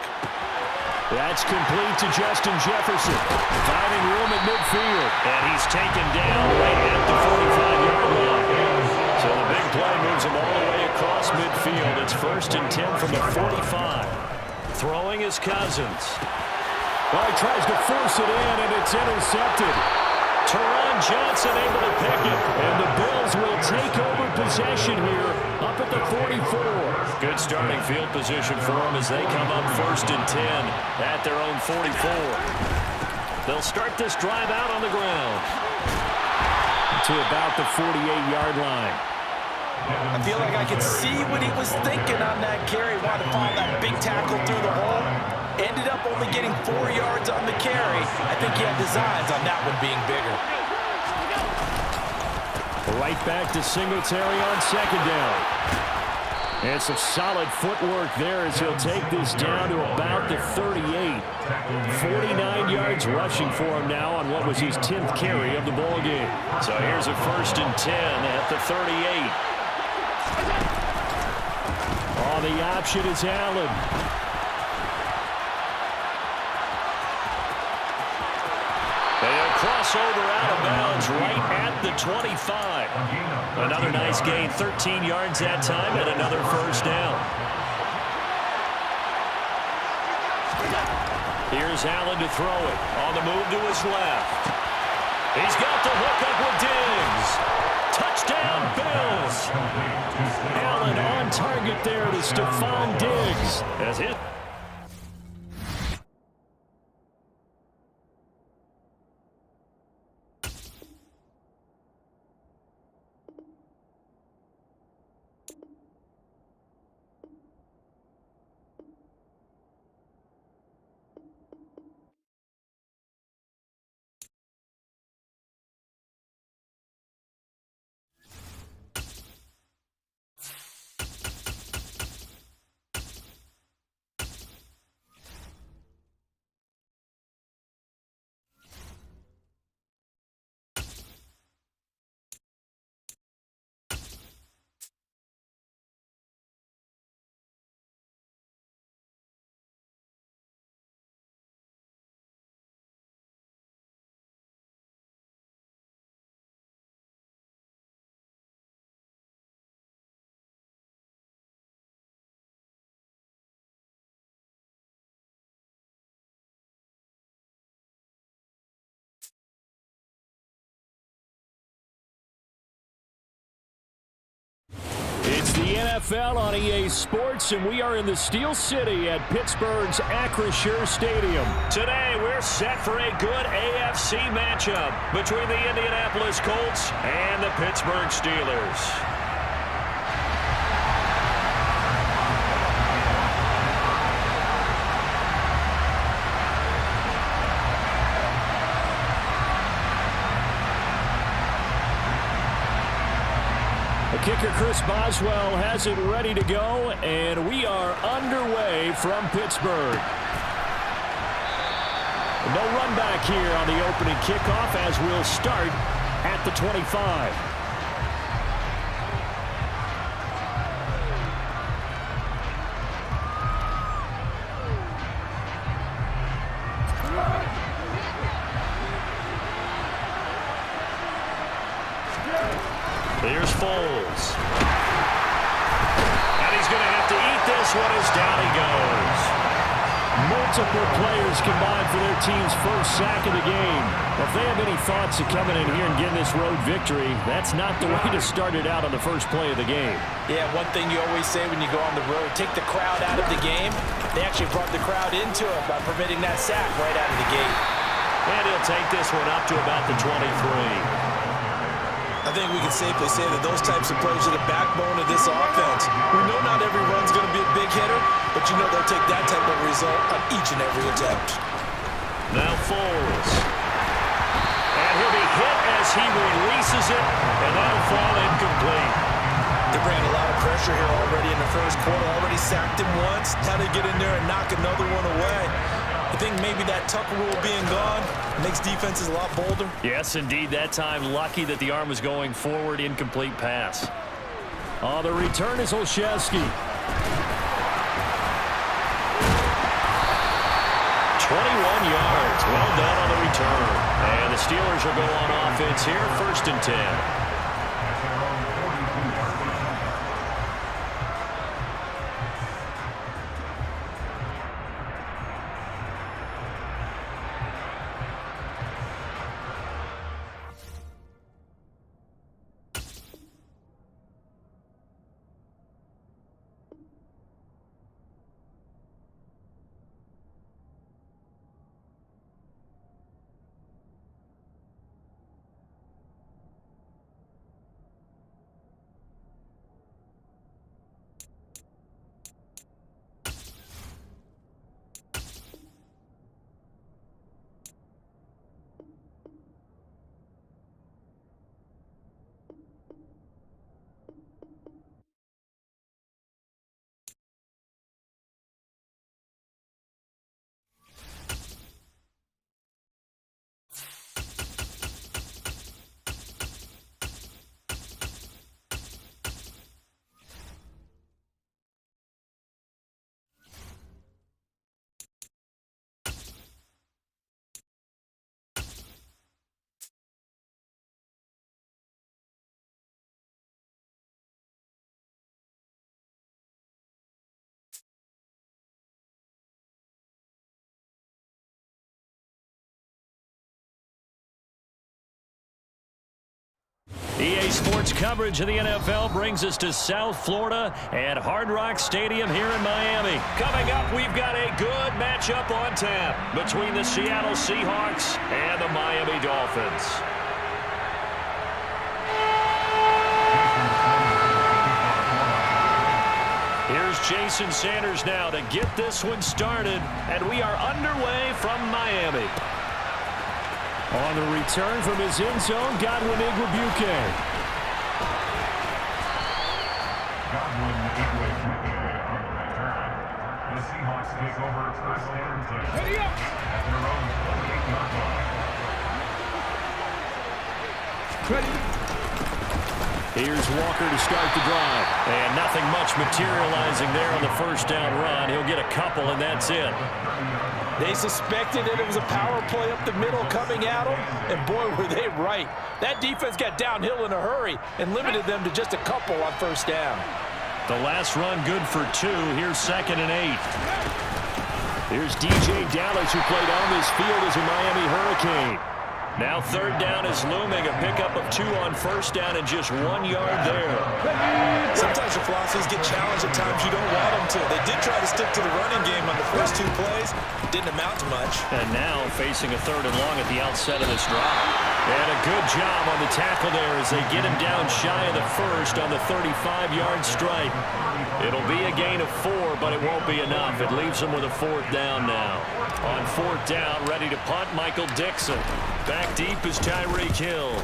That's complete to Justin Jefferson. Finding room at midfield. And he's taken down right at the 45-yard line. So the big play moves him all the way across midfield. It's 1st and 10 from the 45. Throwing is Cousins. Well, he tries to force it in, and it's intercepted. Teron Johnson able to pick it. And the Bills will take over possession here up at the 44. Good starting field position for them as they come up 1st and 10 at their own 44. They'll start this drive out on the ground. To about the 48-yard line. I feel like I could see what he was thinking on that carry. Wanted to follow that big tackle through the hole. Ended up only getting 4 yards on the carry. I think he had designs on that one being bigger. Right back to Singletary on second down. And some solid footwork there as he'll take this down to about the 38. 49 yards rushing for him now on what was his 10th carry of the ball game. So here's a 1st and 10 at the 38. Oh, the option is Allen. They'll cross over out of bounds right at the 25. Another nice gain, 13 yards that time, and another 1st down. Here's Allen to throw it. On the move to his left. He's got the hook up with Diggs. Touchdown, Bills. Allen on target there to Stephon Diggs. That's it. NFL on EA Sports, and we are in the Steel City at Pittsburgh's Acrisure Stadium. Today, we're set for a good AFC matchup between the Indianapolis Colts and the Pittsburgh Steelers. Kicker Chris Boswell has it ready to go, and we are underway from Pittsburgh. No run back here on the opening kickoff as we'll start at the 25. Here's Foles. And he's going to have to eat this one as down he goes. Multiple players combined for their team's first sack of the game. If they have any thoughts of coming in here and getting this road victory, that's not the way to start it out on the first play of the game. Yeah, one thing you always say when you go on the road, take the crowd out of the game. They actually brought the crowd into it by permitting that sack right out of the gate. And he'll take this one up to about the 23. I think we can safely say that those types of plays are the backbone of this offense. We know not every run's going to be a big hitter, but you know they'll take that type of result on each and every attempt. Now Foles. And he'll be hit as he releases it, and that'll fall incomplete. They're bringing a lot of pressure here already in the first quarter. Already sacked him once. Now they get in there and knock another one away. I think maybe that Tucker rule being gone makes defenses a lot bolder. Yes, indeed. That time, lucky that the arm was going forward. Incomplete pass. On the return is Olszewski. 21 yards. Well done on the return. And the Steelers will go on offense here, 1st and 10. EA Sports coverage of the NFL brings us to South Florida at Hard Rock Stadium here in Miami. Coming up, we've got a good matchup on tap between the Seattle Seahawks and the Miami Dolphins. Here's Jason Sanders now to get this one started, and we are underway from Miami. On the return from his end zone, Godwin Igwebuike. Godwin Igwebuike on the return. The Seahawks take over first and 10 at their own 28-yard line. Here's Walker to start the drive. And nothing much materializing there on the first down run. He'll get a couple, and that's it. They suspected that it was a power play up the middle coming at them, and boy, were they right. That defense got downhill in a hurry and limited them to just a couple on first down. The last run good for 2. Here's 2nd and 8. Here's DJ Dallas, who played on this field as a Miami Hurricane. Now third down is looming. A pickup of 2 on first down and just 1 yard there. Sometimes your philosophies get challenged at times you don't want them to. They did try to stick to the running game on the first 2 plays. Didn't amount to much. And now facing a third and long at the outset of this drive. And a good job on the tackle there as they get him down shy of the first on the 35-yard stripe. It'll be a gain of 4, but it won't be enough. It leaves them with a 4th down now. On 4th down, ready to punt, Michael Dixon. Back deep is Tyreek Hill.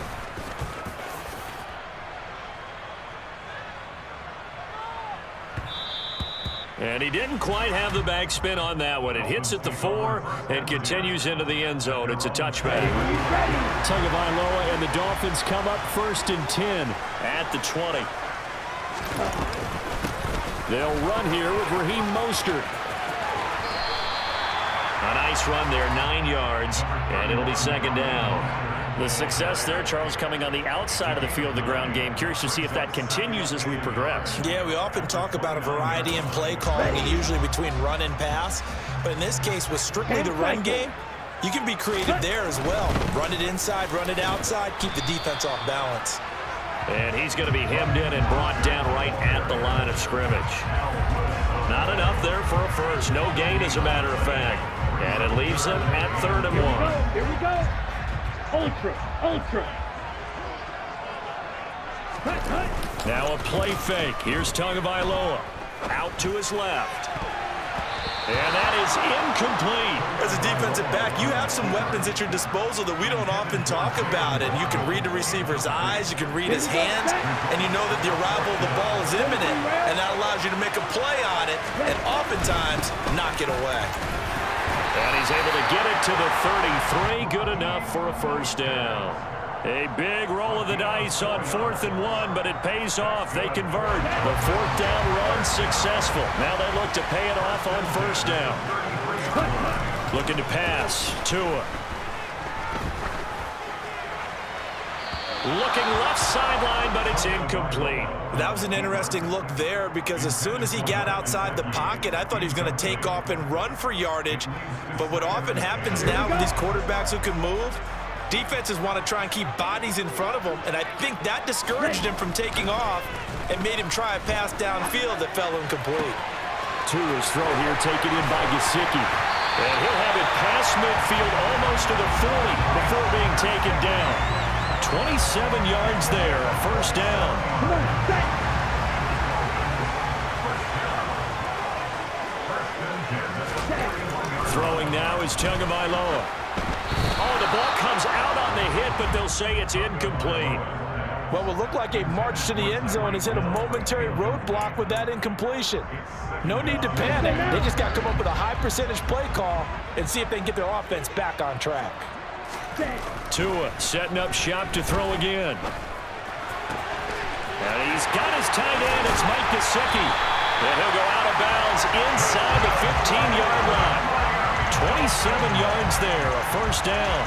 And he didn't quite have the backspin on that one. It hits at the 4 and continues into the end zone. It's a touchback. Tagovailoa and the Dolphins come up 1st and 10 at the 20. They'll run here with Raheem Mostert. A nice run there, 9 yards, and it'll be 2nd down. The success there, Charles, coming on the outside of the field, the ground game. Curious to see if that continues as we progress. Yeah, we often talk about a variety in play calling and usually between run and pass. But in this case, with strictly the run game, you can be creative there as well. Run it inside, run it outside, keep the defense off balance. And he's going to be hemmed in and brought down right at the line of scrimmage. Not enough there for a first. No gain, as a matter of fact. And it leaves them at 3rd and 1. Here we go. Ultra. Now a play fake. Here's Tagovailoa. Out to his left. And that is incomplete. As a defensive back, you have some weapons at your disposal that we don't often talk about. And you can read the receiver's eyes, you can read his hands, and you know that the arrival of the ball is imminent. And that allows you to make a play on it and oftentimes knock it away. And he's able to get it to the 33. Good enough for a 1st down. A big roll of the dice on 4th and 1, but it pays off. They convert. The 4th down run successful. Now they look to pay it off on 1st down. Looking to pass. Tua. Looking left sideline, but it's incomplete. That was an interesting look there because as soon as he got outside the pocket, I thought he was going to take off and run for yardage. But what often happens now with these quarterbacks who can move, defenses want to try and keep bodies in front of them, and I think that discouraged him from taking off and made him try a pass downfield that fell incomplete. Tua's throw here taken in by Gesicki. And he'll have it past midfield almost to the 40 before being taken down. 27 yards there, a 1st down. Throwing now is Tagovailoa. Oh, the ball comes out on the hit, but they'll say it's incomplete. What would look like a march to the end zone has hit a momentary roadblock with that incompletion. No need to panic. They just got to come up with a high percentage play call and see if they can get their offense back on track. Tua setting up shop to throw again. And he's got his tight end. It's Mike Gesicki. And he'll go out of bounds inside the 15-yard line. 27 yards there, a 1st down.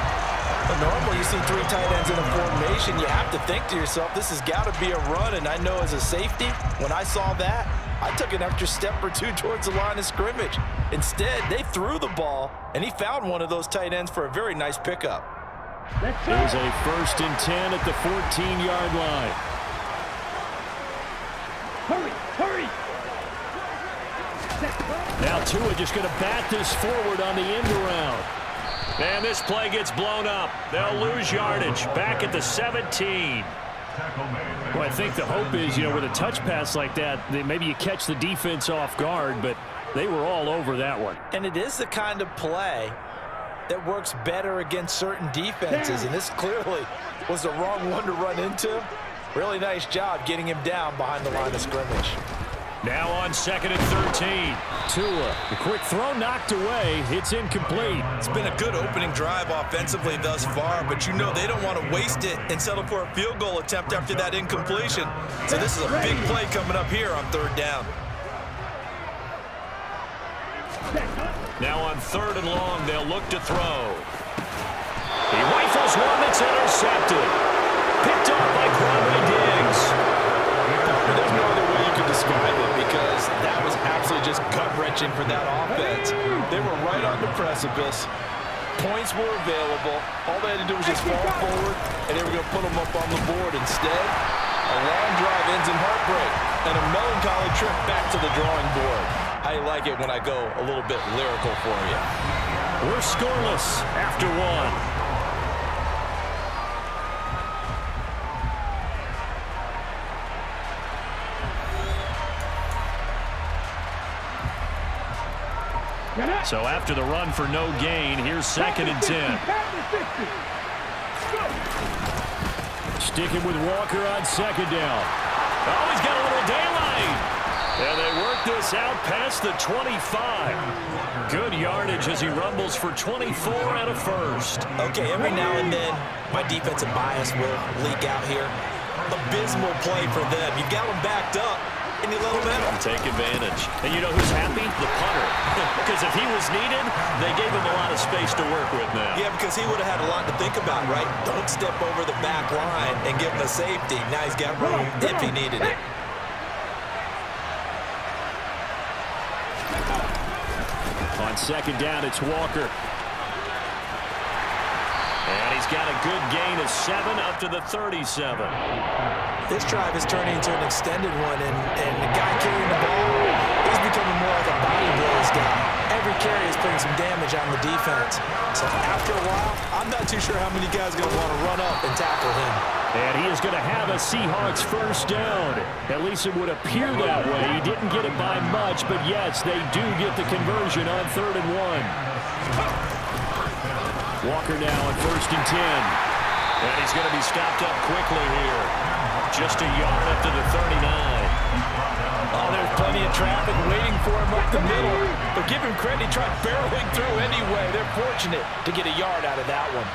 But normally you see 3 tight ends in a formation. You have to think to yourself, this has got to be a run. And I know as a safety, when I saw that, I took an extra step or 2 towards the line of scrimmage. Instead, they threw the ball, and he found one of those tight ends for a very nice pickup. Here's a 1st and 10 at the 14-yard line. Hurry. Now Tua just going to bat this forward on the end around. And this play gets blown up. They'll lose yardage. Back at the 17. Well, I think the hope is, with a touch pass like that, maybe you catch the defense off guard, but they were all over that one. And it is the kind of play that works better against certain defenses, and this clearly was the wrong one to run into. Really nice job getting him down behind the line of scrimmage. Now on 2nd and 13. Tua, the quick throw knocked away. It's incomplete. It's been a good opening drive offensively thus far, but they don't want to waste it and settle for a field goal attempt after that incompletion. So this is a big play coming up here on 3rd down. Now on 3rd and long, they'll look to throw. He rifles one that's intercepted. Picked off by Quandre Diggs. There's no other way you can describe it because that was absolutely just gut-wrenching for that offense. They were right on the precipice. Points were available. All they had to do was just fall forward, and they were going to put them up on the board. Instead, a long drive ends in heartbreak and a melancholy trip back to the drawing board. How you like it when I go a little bit lyrical for you? We're scoreless after one. So after the run for no gain, here's 2nd and 10. Sticking with Walker on 2nd down. Oh, he's got a little daylight. And they work this out past the 25. Good yardage as he rumbles for 24 and a first. Okay, every now and then, my defensive bias will leak out here. Abysmal play for them. You got them backed up, and you let them in. Take advantage. And you know who's happy? The punter. Because if he was needed, they gave him a lot of space to work with now. Yeah, because he would have had a lot to think about, right? Don't step over the back line and give him a safety. Now he's got room if he needed it. On 2nd down, it's Walker. And he's got a good gain of 7 up to the 37. This drive is turning into an extended one, and the guy carrying the ball, he's becoming more like a body blows guy. Every carry is putting some damage on the defense. So after a while, I'm not too sure how many guys are going to want to run up and tackle him. And he is going to have a Seahawks first down. At least it would appear that way. He didn't get it by much, but yes, they do get the conversion on 3rd and 1. Walker now on 1st and 10. And he's going to be stopped up quickly here. Just a yard up to the 39. Oh, there's plenty of traffic waiting for him up the middle. But give him credit, he tried barreling through anyway. They're fortunate to get a yard out of that one.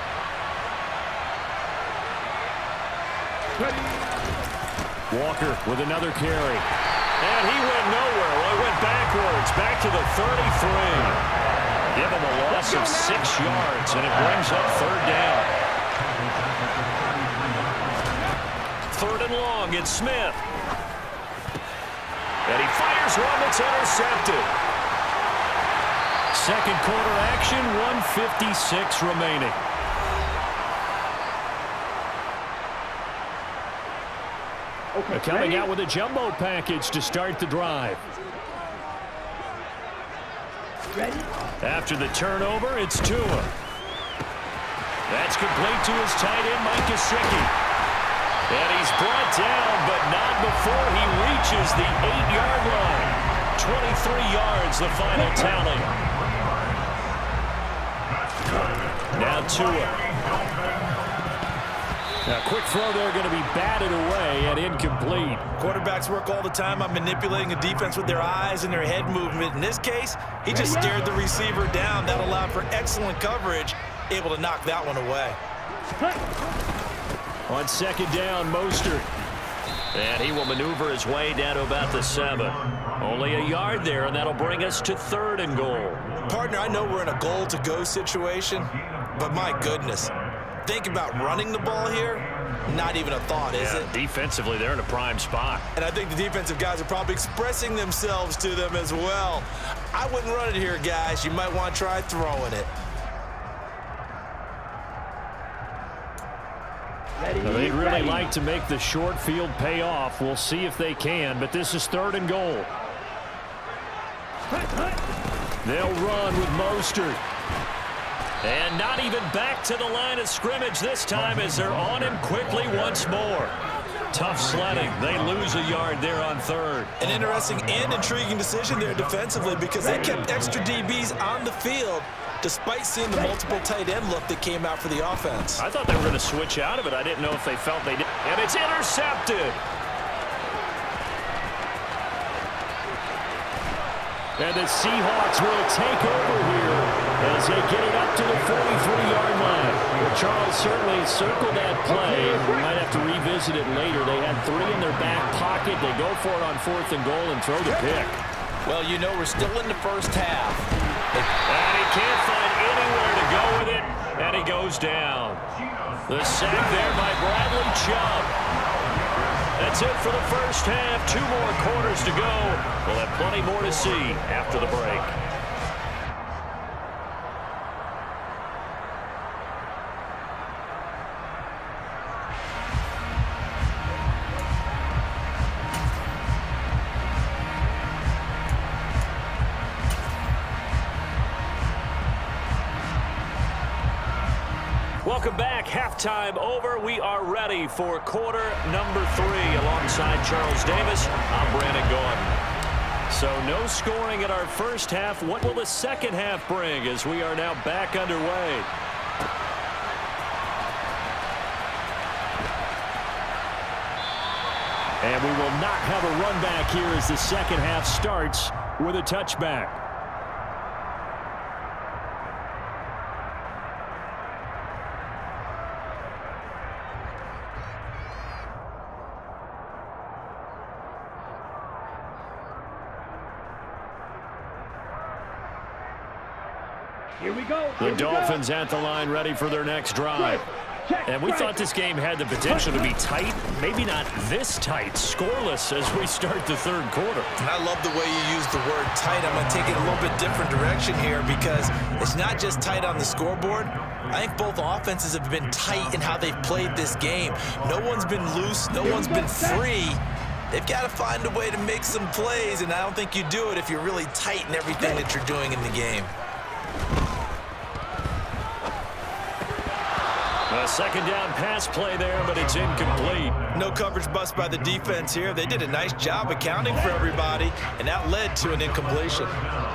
Walker with another carry. And he went nowhere. Well, he went backwards, back to the 33. Give him a loss of 6 yards, and it brings up 3rd down. 3rd and long, it's Smith. And he fires one that's intercepted. 2nd quarter action, 1:56 remaining. Coming out with a jumbo package to start the drive. After the turnover, it's Tua. That's complete to his tight end, Mike Gesicki. And he's brought down, but not before he reaches the 8-yard line. 23 yards, the final tally. Now Tua. Now, quick throw there going to be batted away and incomplete. Quarterbacks work all the time on manipulating a defense with their eyes and their head movement. In this case, he just stared the receiver down. That allowed for excellent coverage, able to knock that one away. On 2nd down, Mostert. And he will maneuver his way down to about the 7. Only a yard there, and that'll bring us to 3rd and goal. Partner, I know we're in a goal-to-go situation, but my goodness. Think about running the ball here. Not even a thought, is it? Defensively, they're in a prime spot. And I think the defensive guys are probably expressing themselves to them as well. I wouldn't run it here, guys. You might want to try throwing it. They'd really like to make the short field pay off. We'll see if they can, but this is 3rd and goal. They'll run with Mostert. And not even back to the line of scrimmage this time as they're on him quickly once more. Tough sledding. They lose a yard there on 3rd. An interesting and intriguing decision there defensively because they kept extra DBs on the field despite seeing the multiple tight end look that came out for the offense. I thought they were going to switch out of it. I didn't know if they felt they did. And it's intercepted. And the Seahawks will take over here as they get it up to the 43-yard line. Well, Charles certainly circled that play. We might have to revisit it later. They had 3 in their back pocket. They go for it on 4th and goal and throw the pick. Well, you know we're still in the first half. And he can't find anywhere to go with it, and he goes down. The sack there by Bradley Chubb. That's it for the first half. 2 more quarters to go. We'll have plenty more to see after the break. Welcome back. Halftime over. We are ready for quarter number 3. Alongside Charles Davis, I'm Brandon Gordon. So no scoring in our first half. What will the second half bring as we are now back underway? And we will not have a run back here as the second half starts with a touchback. Here we go. The Dolphins at the line, ready for their next drive. And we thought this game had the potential to be tight, maybe not this tight, scoreless as we start the third quarter. And I love the way you use the word tight. I'm going to take it a little bit different direction here because it's not just tight on the scoreboard. I think both offenses have been tight in how they've played this game. No one's been loose. No one's been free. They've got to find a way to make some plays, and I don't think you do it if you're really tight in everything that you're doing in the game. A second down pass play there, but it's incomplete. No coverage bust by the defense here. They did a nice job accounting for everybody, and that led to an incompletion.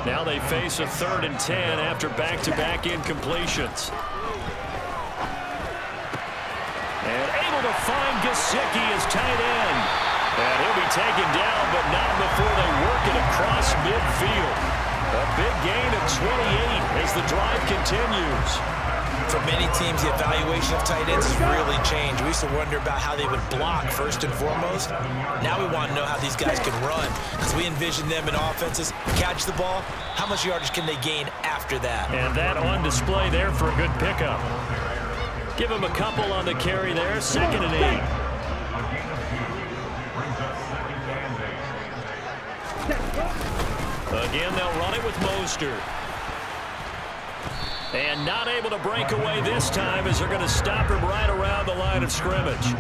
Now they face a 3rd and 10 after back-to-back incompletions. And able to find Gesicki as tight end. And he'll be taken down, but not before they work it across midfield. A big gain of 28 as the drive continues. For many teams, the evaluation of tight ends has really changed. We used to wonder about how they would block first and foremost. Now we want to know how these guys can run because we envision them in offenses. Catch the ball, how much yardage can they gain after that? And that on display there for a good pickup. Give him a couple on the carry there, 2nd and 8. Again, they'll run it with Mostert. And not able to break away this time as they're going to stop him right around the line of scrimmage.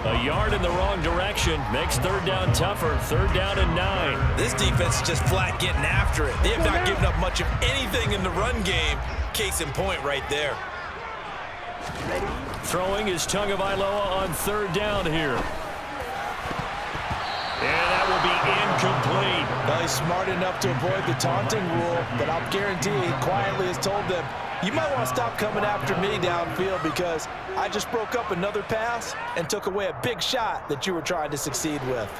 A yard in the wrong direction makes 3rd down tougher. 3rd down and 9. This defense is just flat getting after it. They have not given up much of anything in the run game. Case in point right there. Throwing is Tagovailoa on 3rd down here. And that will be incomplete. Well, he's smart enough to avoid the taunting rule, but I'll guarantee he quietly has told them, you might want to stop coming after me downfield because I just broke up another pass and took away a big shot that you were trying to succeed with.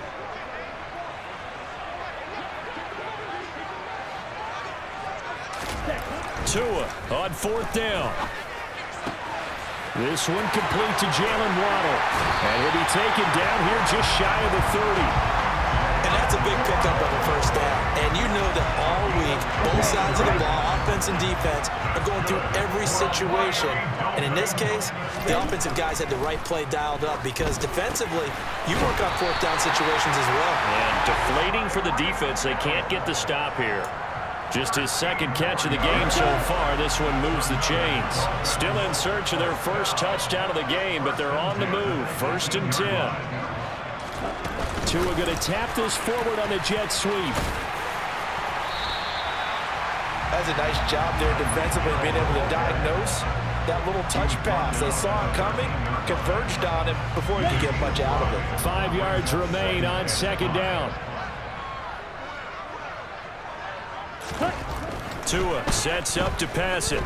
Tua on 4th down. This one complete to Jalen Waddle. And he'll be taken down here just shy of the 30. And that's a big pickup of a 1st down. And you know that all week, both sides of the ball, offense and defense, are going through every situation. And in this case, the offensive guys had the right play dialed up because defensively, you work on 4th down situations as well. And deflating for the defense. They can't get the stop here. Just his 2nd catch of the game so far. This one moves the chains. Still in search of their first touchdown of the game, but they're on the move. 1st and 10. Tua going to tap this forward on the jet sweep. That's a nice job there defensively, being able to diagnose that little touch pass. They saw it coming, converged on him before he could get much out of it. 5 yards remain on 2nd down. Tua sets up to pass it.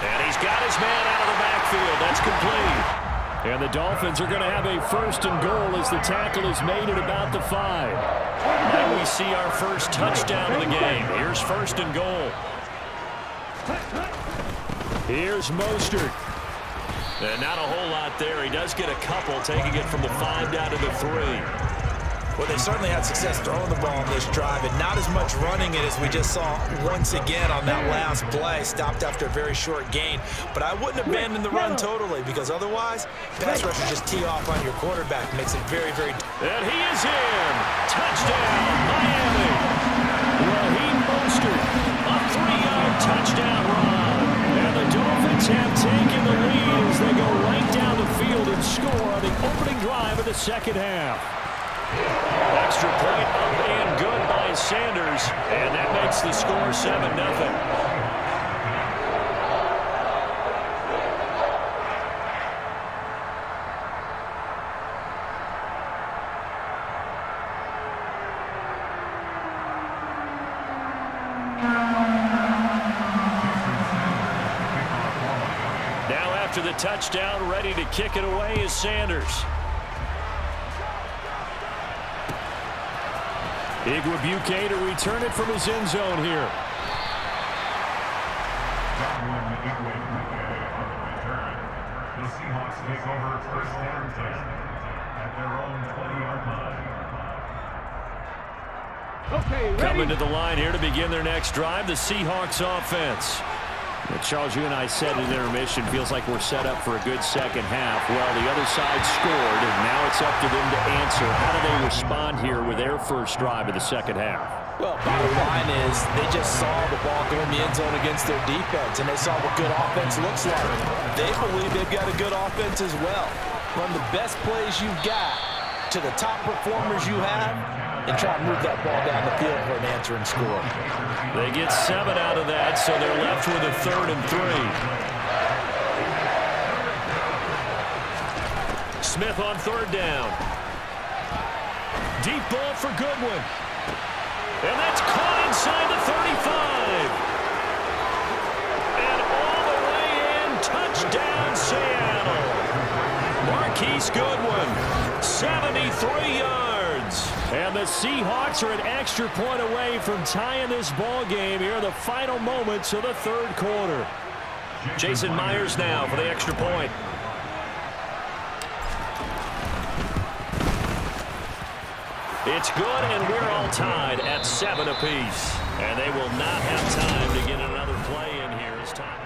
And he's got his man out of the backfield. That's complete. And the Dolphins are going to have a 1st and goal as the tackle is made at about the 5. And we see our first touchdown of the game. Here's 1st and goal. Here's Mostert. And not a whole lot there. He does get a couple, taking it from the 5 down to the 3. Well, they certainly had success throwing the ball on this drive, and not as much running it as we just saw once again on that last play. Stopped after a very short gain. But I wouldn't abandon the run totally, because otherwise, pass rushers just tee off on your quarterback. Makes it very, very... And he is in! Touchdown, Miami! Raheem Mostert, a 3-yard touchdown run. And the Dolphins have taken the lead as they go right down the field and score on the opening drive of the second half. Extra point up and good by Sanders, and that makes the score 7-0. after the touchdown, ready to kick it away is Sanders. Igwebuike to return it from his end zone here. The Seahawks take over first and 10 at their own 20-yard line. Okay, ready? Coming to the line here to begin their next drive, the Seahawks offense. Well, Charles, you and I said in intermission, feels like we're set up for a good second half. Well, the other side scored, and now it's up to them to answer. How do they respond here with their first drive of the second half? Well, bottom line is they just saw the ball go in the end zone against their defense, and they saw what good offense looks like. They believe they've got a good offense as well. Run the best plays you've got to the top performers you have, and try to move that ball down the field for an answering score. They get 7 out of that, so they're left with a 3rd and 3. Smith on 3rd down. Deep ball for Goodwin. And that's caught inside the 35. And all the way in, touchdown Seattle. Marquise Goodwin, 73 yards. And the Seahawks are an extra point away from tying this ball game here in the final moments of the 3rd quarter. Jason Myers now for the extra point. It's good, and we're all tied at 7 apiece. And they will not have time to get another play in here as time.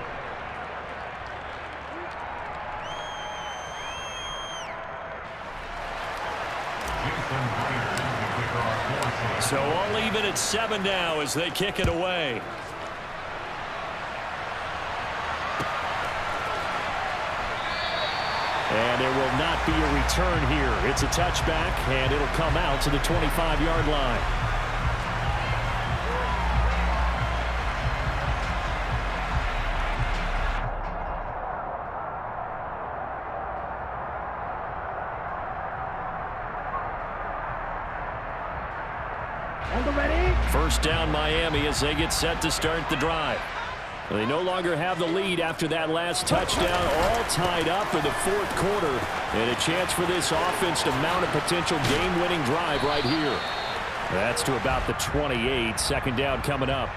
So all even at 7 now as they kick it away. And there will not be a return here. It's a touchback, and it'll come out to the 25-yard line. First down Miami as they get set to start the drive. They no longer have the lead after that last touchdown, all tied up for the 4th quarter. And a chance for this offense to mount a potential game-winning drive right here. That's to about the 28. 2nd down coming up.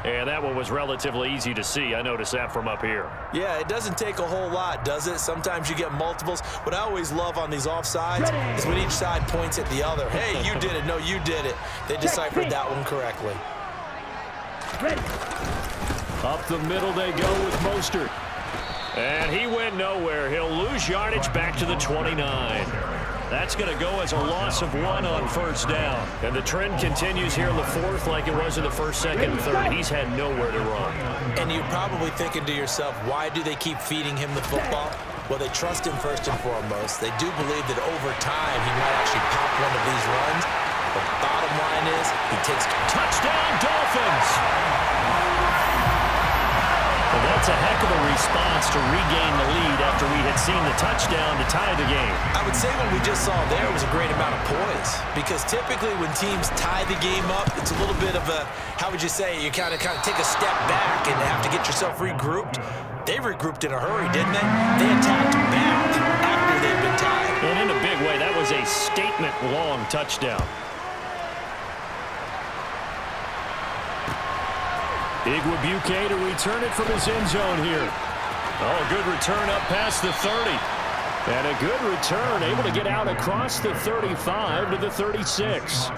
And that one was relatively easy to see. I noticed that from up here. Yeah, it doesn't take a whole lot, does it? Sometimes you get multiples. What I always love on these offsides is when each side points at the other. Hey, you did it. No, you did it. They deciphered that one correctly. Ready. Up the middle they go with Mostert. And he went nowhere. He'll lose yardage back to the 29. That's going to go as a loss of 1 on 1st down. And the trend continues here in the 4th like it was in the 1st, 2nd, and 3rd. He's had nowhere to run. And you're probably thinking to yourself, why do they keep feeding him the football? Well, they trust him first and foremost. They do believe that over time he might actually pop one of these runs. But the bottom line is he takes touchdown Dolphins. Well, that's a heck of a response to regain the lead after we had seen the touchdown to tie the game. I would say what we just saw there was a great amount of poise, because typically when teams tie the game up, it's a little bit of a, how would you say, you kind of take a step back and have to get yourself regrouped. They regrouped in a hurry, didn't they? They attacked back after they'd been tied. And in a big way, that was a statement-long touchdown. Igwebuike to return it from his end zone here. Oh, good return up past the 30. And a good return, able to get out across the 35 to the 36.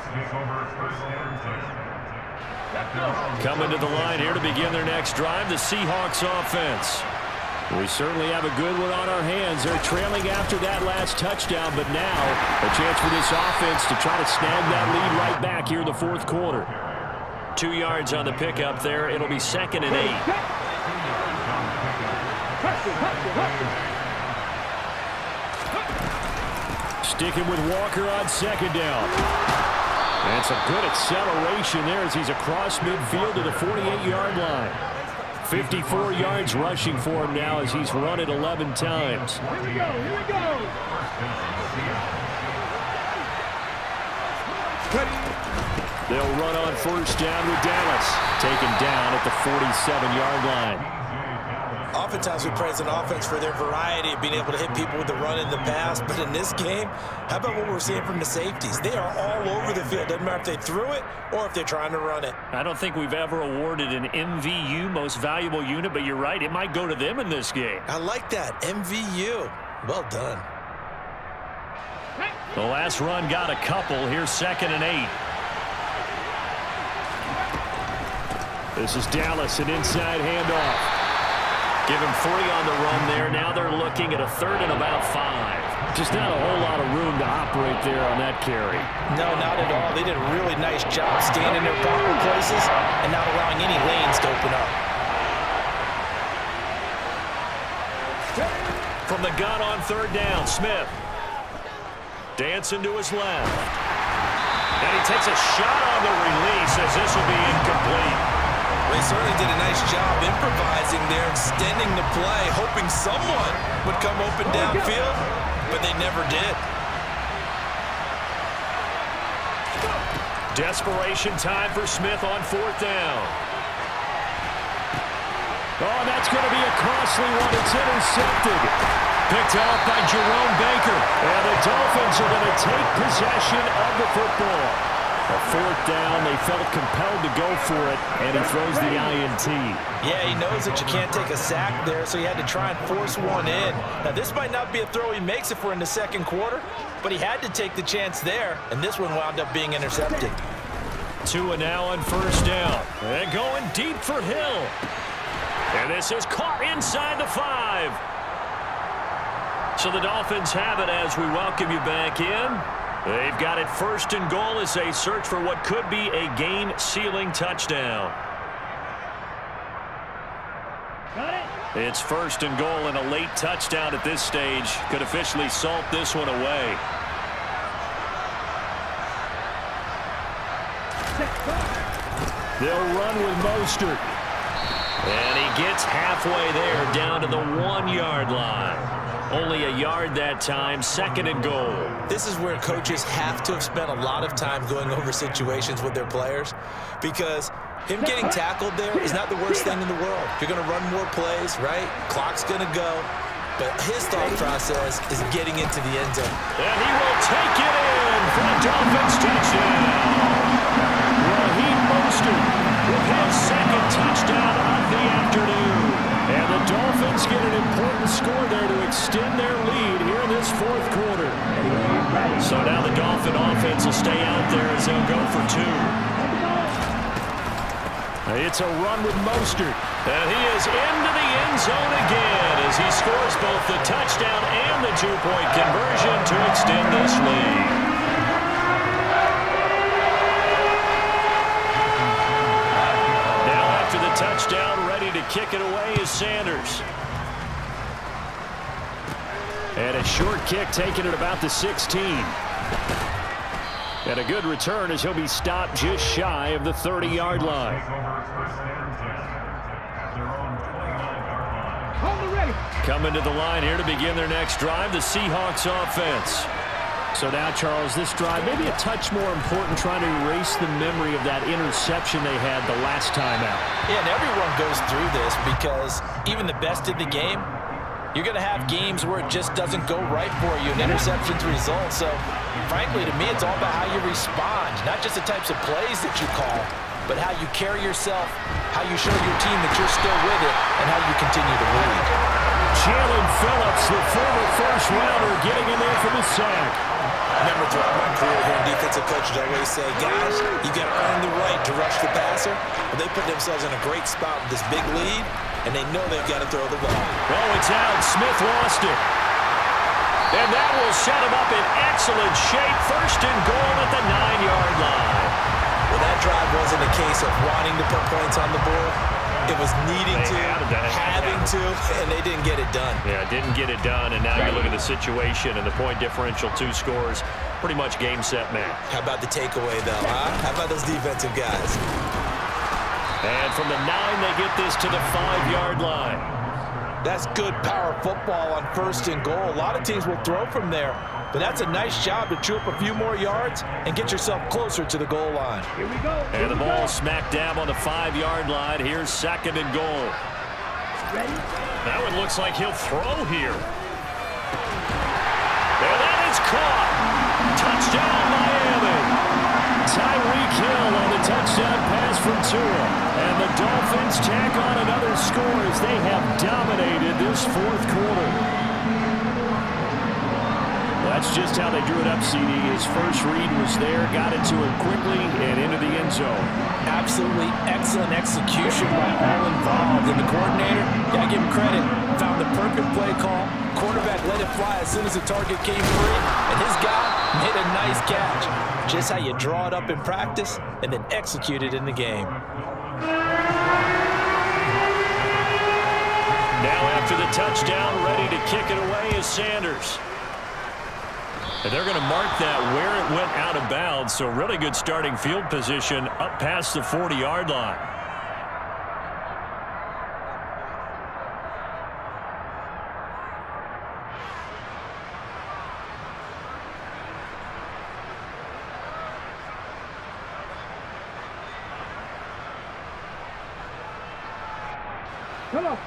Coming to the line here to begin their next drive, the Seahawks offense. We certainly have a good one on our hands. They're trailing after that last touchdown, but now a chance for this offense to try to snag that lead right back here in the 4th quarter. 2 yards on the pickup there. It'll be 2nd and 8. Sticking with Walker on 2nd down. And some good acceleration there as he's across midfield to the 48-yard line. 54 yards rushing for him now as he's run it 11 times. Here we go. They'll run on 1st down with Dallas. Taken down at the 47-yard line. oftentimes we praise an offense for their variety of being able to hit people with the run in the pass. But in this game, how about what we're seeing from the safeties? They are all over the field. Doesn't matter if they threw it or if they're trying to run it. I don't think we've ever awarded an MVU, most valuable unit, but you're right. It might go to them in this game. I like that. MVU. Well done. The last run got a couple. Here's 2nd and 8. This is Dallas, an inside handoff. Give him 3 on the run there. Now they're looking at a 3rd and about 5. Just not a whole lot of room to operate there on that carry. No, not at all. They did a really nice job staying in their proper places and not allowing any lanes to open up. From the gun on 3rd down, Smith. Dancing to his left. And he takes a shot on the release as this will be incomplete. Well, he certainly did a nice job improvising there, extending the play, hoping someone would come open downfield, but they never did. Desperation time for Smith on 4th down. Oh, that's going to be a costly one. It's intercepted. Picked off by Jerome Baker. And the Dolphins are going to take possession of the football. A 4th down. They felt compelled to go for it, and he throws the INT. Yeah, he knows that you can't take a sack there, so he had to try and force one in. Now, this might not be a throw he makes if we're in the 2nd quarter, but he had to take the chance there, and this one wound up being intercepted. Tua now on 1st down. And going deep for Hill. And this is caught inside the 5. So the Dolphins have it as we welcome you back in. They've got it 1st and goal as they search for what could be a game-sealing touchdown. Got it. It's 1st and goal, and a late touchdown at this stage could officially salt this one away. They'll run with Mostert. And he gets halfway there, down to the 1-yard line. Only a yard that time, 2nd and goal. This is where coaches have to have spent a lot of time going over situations with their players, because him getting tackled there is not the worst thing in the world. You're going to run more plays, right? Clock's going to go. But his thought process is getting into the end zone. And he will take it in for a Dolphins touchdown. Raheem Mostert with his 2nd touchdown of the afternoon. And the Dolphins get an important score there to extend their lead here in this 4th quarter. So now the Dolphin offense will stay out there as they'll go for 2. It's a run with Mostert. And he is into the end zone again as he scores both the touchdown and the 2-point conversion to extend this lead. Now after the touchdown, ready to kick it away is Sanders. And a short kick taken at about the 16. And a good return as he'll be stopped just shy of the 30-yard line. Coming to the line here to begin their next drive, the Seahawks offense. So now, Charles, this drive maybe a touch more important, trying to erase the memory of that interception they had the last time out. Yeah, and everyone goes through this because even the best of the game, you're going to have games where it just doesn't go right for you and interceptions result. So, frankly, to me, it's all about how you respond, not just the types of plays that you call, but how you carry yourself, how you show your team that you're still with it, and how you continue to lead. Jalen Phillips, the former first-rounder, getting in there for the sack. Remember, throughout my career here in defensive coaches, I always say, guys, you got to earn the right to rush the passer. But they put themselves in a great spot with this big lead, and they know they've got to throw the ball. Oh, it's out. Smith lost it. And that will set him up in excellent shape. 1st and goal at the 9-yard line. Well, that drive wasn't a case of wanting to put points on the board. It was needing to, having to, and they didn't get it done. Yeah, didn't get it done, and now you look at the situation and the point differential, 2 scores, pretty much game, set, match. How about the takeaway, though, huh? How about those defensive guys? And from the 9, they get this to the 5-yard line. That's good power football on 1st and goal. A lot of teams will throw from there, but that's a nice job to chew up a few more yards and get yourself closer to the goal line. Here we go. And the ball smack dab on the 5-yard line. Here's 2nd and goal. Ready? That one looks like he'll throw here. And that is caught. Touchdown, Miami. Tyreek Hill on the touchdown pass from Tua. And the Dolphins tack on another score as they have dominated this fourth quarter. That's just how they drew it up, CD. His first read was there, got it to him quickly, and into the end zone. Absolutely excellent execution by all involved. And the coordinator, got to give him credit, found the perfect play call. Quarterback let it fly as soon as the target came free, and his guy made a nice catch. Just how you draw it up in practice and then execute it in the game. Now after the touchdown, ready to kick it away is Sanders. And they're going to mark that where it went out of bounds, so really good starting field position up past the 40-yard line.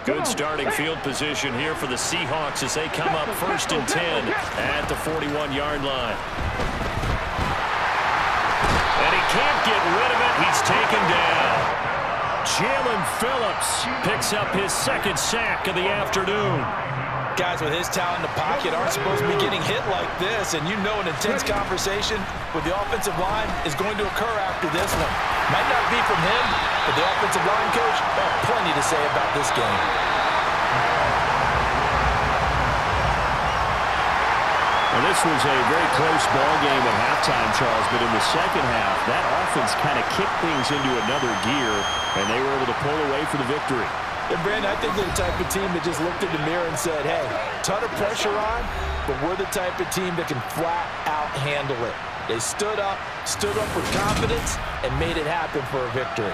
Good starting field position here for the Seahawks as they come up 1st and 10 at the 41-yard line. And he can't get rid of it. He's taken down. Jalen Phillips picks up his 2nd sack of the afternoon. Guys with his talent in the pocket aren't supposed to be getting hit like this, and you know an intense conversation with the offensive line is going to occur after this one. Might not be from him, but the offensive line coach will have plenty to say about this game. Well, this was a very close ball game at halftime, Charles, but in the second half, that offense kind of kicked things into another gear, and they were able to pull away for the victory. And Brandon, I think they're the type of team that just looked in the mirror and said, hey, ton of pressure on, but we're the type of team that can flat out handle it. They stood up with confidence, and made it happen for a victory.